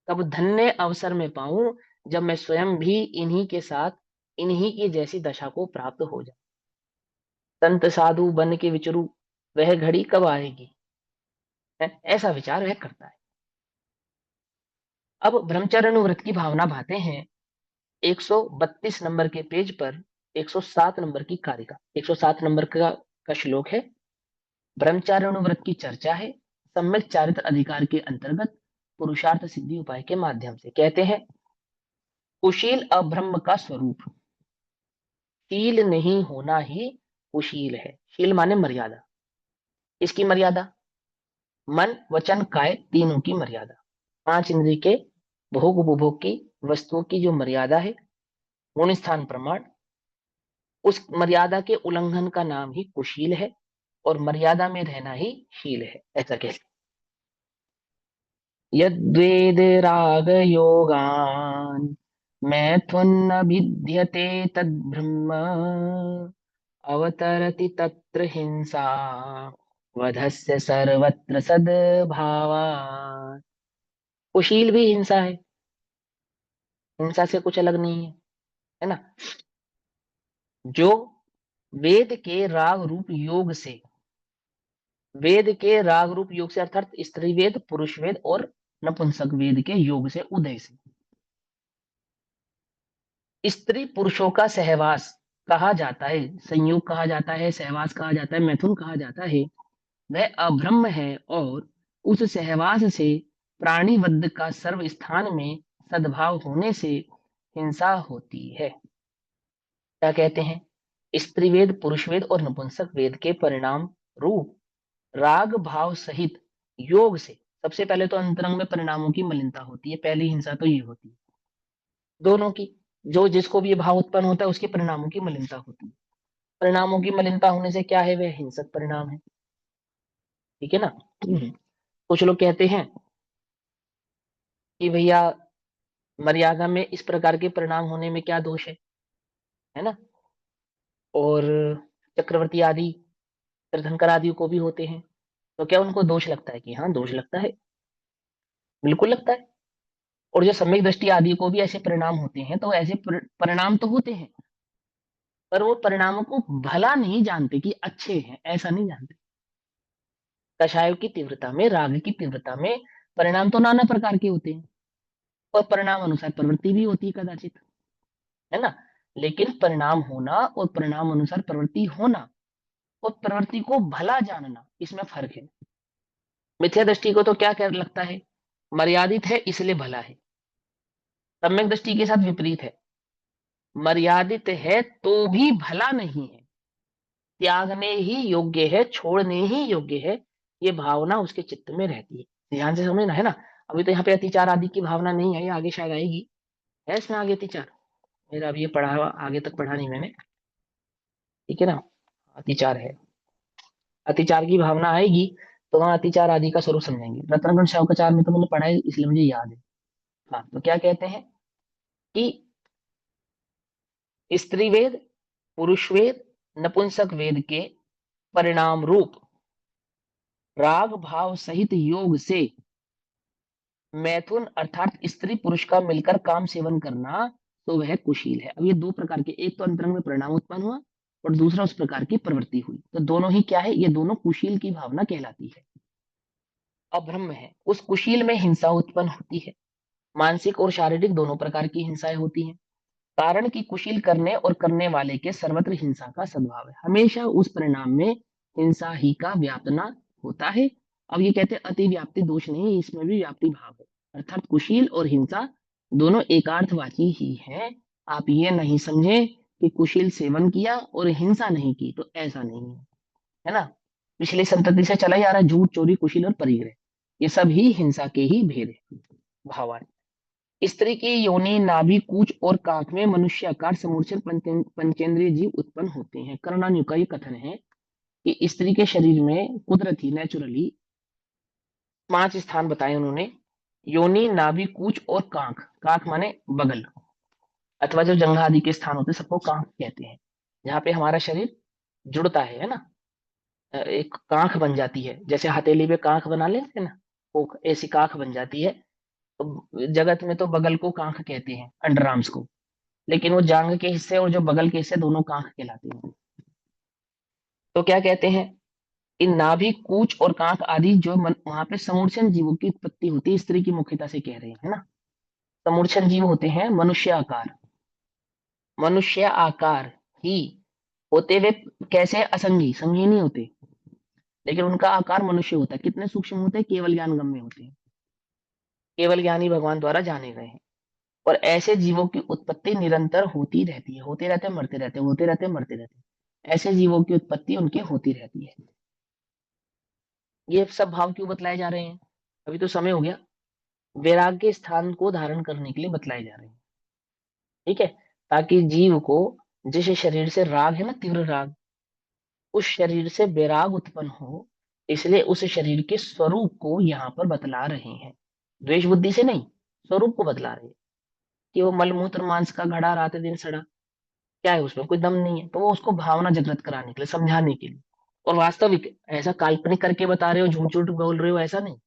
तब धन्य अवसर में पाऊं जब मैं स्वयं भी इन्हीं के साथ इन्हीं की जैसी दशा को प्राप्त हो जाए। संत साधु बन के विचरू, वह घड़ी कब आएगी, है? ऐसा विचार वह करता है। अब ब्रह्मचर्य व्रत की भावना भाते हैं 132 नंबर के पेज पर 107 नंबर की कारिका, 107 नंबर का श्लोक है। ब्रह्मचार्य अनुव्रत की चर्चा है सम्यक चारित्र अधिकार के अंतर्गत पुरुषार्थ सिद्धि उपाय के माध्यम से। कहते हैं कुशील अब्रह्म का स्वरूप, शील नहीं होना ही कुशील है। शील माने मर्यादा। इसकी मर्यादा मन वचन काय तीनों की मर्यादा। पांच इंद्रिय के भोग उपभोग की वस्तुओं की जो मर्यादा है, गुण स्थान प्रमाण, उस मर्यादा के उल्लंघन का नाम ही कुशील है और मर्यादा में रहना ही शील है। ऐसा कैसे? यद्वेद राग योगान मैथुन भिद्यते तद्ब्रह्म अवतरति तत्र हिंसा वधस्य सर्वत्र सद्भावा। कुशील भी हिंसा है, हिंसा से कुछ अलग नहीं है ना? जो वेद के राग रूप योग से, वेद के राग रूप योग से अर्थात स्त्री वेद पुरुष वेद और नपुंसक वेद के योग से उदय से स्त्री पुरुषों का सहवास कहा जाता है, संयोग कहा जाता है, सहवास कहा जाता है, मैथुन कहा जाता है, वह अब्रह्म है और उस सहवास से प्राणीवद्ध का सर्व स्थान में सद्भाव होने से हिंसा होती है। क्या कहते हैं? स्त्री वेद पुरुष वेद और नपुंसक वेद के परिणाम रूप राग भाव सहित योग से सबसे पहले तो अंतरंग में परिणामों की मलिनता होती है। पहली हिंसा तो ये होती है दोनों की। जो जिसको भी ये भाव उत्पन्न होता है उसके परिणामों की मलिनता होती है। परिणामों की मलिनता होने से क्या है? वह हिंसक परिणाम है। ठीक है ना? कुछ लोग कहते हैं कि भैया मर्यादा में इस प्रकार के परिणाम होने में क्या दोष है ना? और चक्रवर्ती आदि तीर्थंकर आदि को भी होते हैं, तो क्या उनको दोष लगता है? कि हाँ दोष लगता है, बिल्कुल लगता है। और जो सम्यक दृष्टि आदि को भी ऐसे परिणाम होते हैं, तो ऐसे परिणाम तो होते हैं, पर वो परिणामों को भला नहीं जानते कि अच्छे हैं, ऐसा नहीं जानते। कषायों की तीव्रता में, राग की तीव्रता में परिणाम तो नाना प्रकार के होते हैं और परिणाम अनुसार प्रवृत्ति भी होती है कदाचित, है ना? लेकिन परिणाम होना और परिणाम अनुसार प्रवृत्ति होना और प्रवृत्ति को भला जानना, इसमें फर्क है। मिथ्या दृष्टि को तो क्या लगता है? मर्यादित है इसलिए भला है। सम्यक दृष्टि के साथ विपरीत है, मर्यादित है तो भी भला नहीं है, त्यागने ही योग्य है, छोड़ने ही योग्य है, ये भावना उसके चित्त में रहती है। ध्यान से समझना, है ना? अभी तो यहाँ पे अतिचार आदि की भावना नहीं है, ये आगे शायद आएगी। है इसमें आगे अतिचार? मेरा अभी ये पढ़ा हुआ आगे तक पढ़ा नहीं मैंने। ठीक है ना? अतिचार है, अतिचार की भावना आएगी तो वहां अतिचार आदि का स्वरूप समझेंगे। रत्नाकरण शौकाचार में तो मैंने पढ़ा है इसलिए मुझे याद है। हाँ, तो क्या कहते हैं कि स्त्री वेद पुरुष वेद नपुंसक वेद के परिणाम रूप राग भाव सहित योग से मैथुन अर्थात स्त्री पुरुष का मिलकर काम सेवन करना, तो वह कुशील है। अब ये दो प्रकार के, एक तो अंतरंग में परिणाम उत्पन्न हुआ और दूसरा उस प्रकार की प्रवृत्ति हुई, तो दोनों ही क्या है? ये दोनों कुशील की भावना कहलाती है। अब्रह्म है, उस कुशील में हिंसा उत्पन्न होती है। मानसिक और शारीरिक दोनों प्रकार की हिंसाएं होती हैं। कारण कि कुशील करने और करने वाले के सर्वत्र हिंसा का सद्भाव है। हमेशा उस परिणाम में हिंसा ही का व्यापना होता है। अब ये कहते हैं अति व्याप्ति दोष नहीं, इसमें भी व्याप्ति भाव है। अर्थात कुशील और हिंसा दोनों एकार्थवाची ही हैं। आप ये नहीं समझे कि कुशील सेवन किया और हिंसा नहीं की, तो ऐसा नहीं है ना? पिछली संतति से चला ही आ रहा है, झूठ चोरी कुशील और परिग्रह, ये सब ही हिंसा के ही भेद है। भावार्थ, स्त्री की योनि नाभि कूच और कांख में मनुष्याकार समूर्छित पंचेंद्रिय जीव उत्पन्न होते हैं। कर्णान्यु का ये कथन है कि स्त्री के शरीर में कुदरती नेचुरली 5 स्थान बताए उन्होंने। योनि नाभि कूच और कांख, कांख माने बगल अथवा जो जंघा आदि के स्थान होते हैं सबको कांख कहते हैं, जहाँ पे हमारा शरीर जुड़ता है ना? एक कांख बन जाती है, जैसे हथेली पे कांख बना लेते हैं ना, वो ऐसी कांख बन जाती है। तो जगत में तो बगल को कांख कहते हैं, अंडर आर्म्स को, लेकिन वो जांग के हिस्से और जो बगल के हिस्से दोनों कांख कहलाते हैं। तो क्या कहते हैं? इन नाभि कूच और कांख आदि जो वहां पे समूर्छन जीवों की उत्पत्ति होती है, स्त्री की मुख्यता से कह रहे हैं, है ना? समूर्छन जीव होते हैं मनुष्य आकार, मनुष्य आकार ही होते हुए कैसे? असंगी, संगी नहीं होते, लेकिन उनका आकार मनुष्य होता है। कितने सूक्ष्म होते हैं? केवल ज्ञान गम्य होते हैं, केवल ज्ञानी भगवान द्वारा जाने गए हैं। और ऐसे जीवों की उत्पत्ति निरंतर होती रहती है, होते रहते हैं, मरते रहते हैं, होते रहते हैं, मरते रहते हैं। ऐसे जीवों की उत्पत्ति उनके होती रहती है। ये सब भाव क्यों बतलाए जा रहे हैं? अभी तो समय हो गया। वैराग्य के स्थान को धारण करने के लिए बतलाए जा रहे हैं। ठीक है, ताकि जीव को, जिस शरीर से राग है ना, तीव्र राग, उस शरीर से वैराग उत्पन्न हो। इसलिए उस शरीर के स्वरूप को यहाँ पर बतला रहे हैं, द्वेष बुद्धि से नहीं, स्वरूप को बतला रहे हैं। कि वो मलमूत्र मांस का घड़ा रात दिन सड़ा, क्या है उसमें? कोई दम नहीं है। तो वो उसको भावना जागृत कराने के लिए, समझाने के लिए। और वास्तविक, ऐसा काल्पनिक करके बता रहे हो, झूठ झूठ बोल रहे हो, ऐसा नहीं।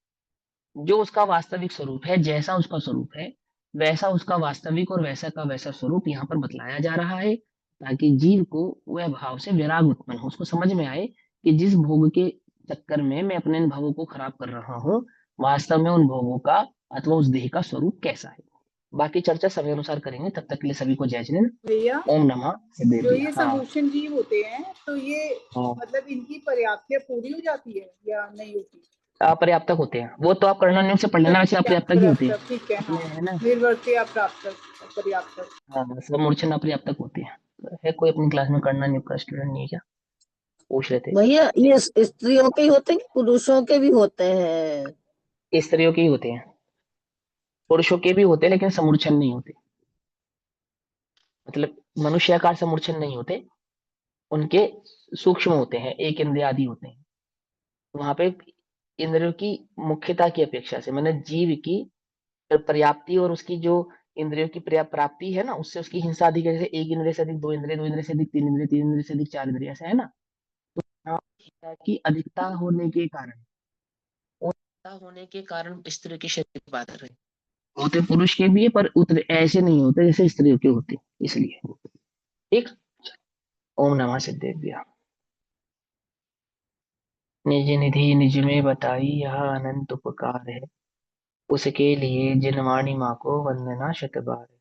जो उसका वास्तविक स्वरूप है, जैसा उसका स्वरूप है, वैसा उसका वास्तविक और वैसा का वैसा स्वरूप यहाँ पर बतलाया जा रहा है, ताकि जीव को वह भाव से वैराग उत्पन्न हो, उसको समझ में आए कि जिस भोग के चक्कर में मैं अपने इन भावों को खराब कर रहा हूँ, वास्तव में उन भोगों का अथवा उस देह का स्वरूप कैसा है। बाकी चर्चा समय अनुसार करेंगे, तब तक के लिए सभी को जय जिनेंद्र। भैया, ओम नमः जो सिद्धेभ्य। ये हाँ। समूचन जीव होते हैं, तो ये हाँ, मतलब इनकी पर्याप्तता पूरी हो जाती है या नहीं होती? अपर्याप्तक होते हैं वो, तो आप करना नियम से पढ़ अच्छा लेना, वैसे ठीक है, अपर्याप्तक ही होते हैं। पर्याप्त, ठीक है, हाँ। उसमें है ना। निर्वर्ती अप्राप्त, पर्याप्त। हाँ, सब मूर्छना अपर्याप्तक होते हैं। तो है कोई अपनी क्लास में करना नहीं का स्टूडेंट नहीं है क्या? पूछ रहे थे। भैया ये स्त्रियों के ही होते हैं कि पुरुषों के भी होते हैं? स्त्रियों के ही होते हैं, पुरुषों के भी होते हैं, लेकिन समूर्छन नहीं होते। मतलब मनुष्याकार समूर्छन नहीं होते, उनके सूक्ष्म होते हैं, एक इंद्रिय आदि होते हैं। वहां पे इंद्रियों की मुख्यता की अपेक्षा से, मैंने जीव की पर्याप्ति और उसकी जो इंद्रियों की प्राप्ति है ना, उससे उसकी हिंसा अधिक है। जैसे एक इंद्रिय से अधिक दो इंद्रिय, दो इंद्रिय से अधिक तीन इंद्रिय, तीन इंद्रिय से अधिक चार इंद्रिय, ऐसा है ना। हाँ, हिंसा की अधिकता होने के कारण, अधिकता होने के कारण स्त्री के शरीर की बात कर रहे हैं। होते पुरुष के भी है, पर उतने ऐसे नहीं होते जैसे स्त्रियों के होते, इसलिए। ठीक। ओम नमः सिद्धेभ्य। निज निधि निज में बताई, यह अनंत उपकार है। उसके लिए जिनवाणी माँ को वंदना शत बार है।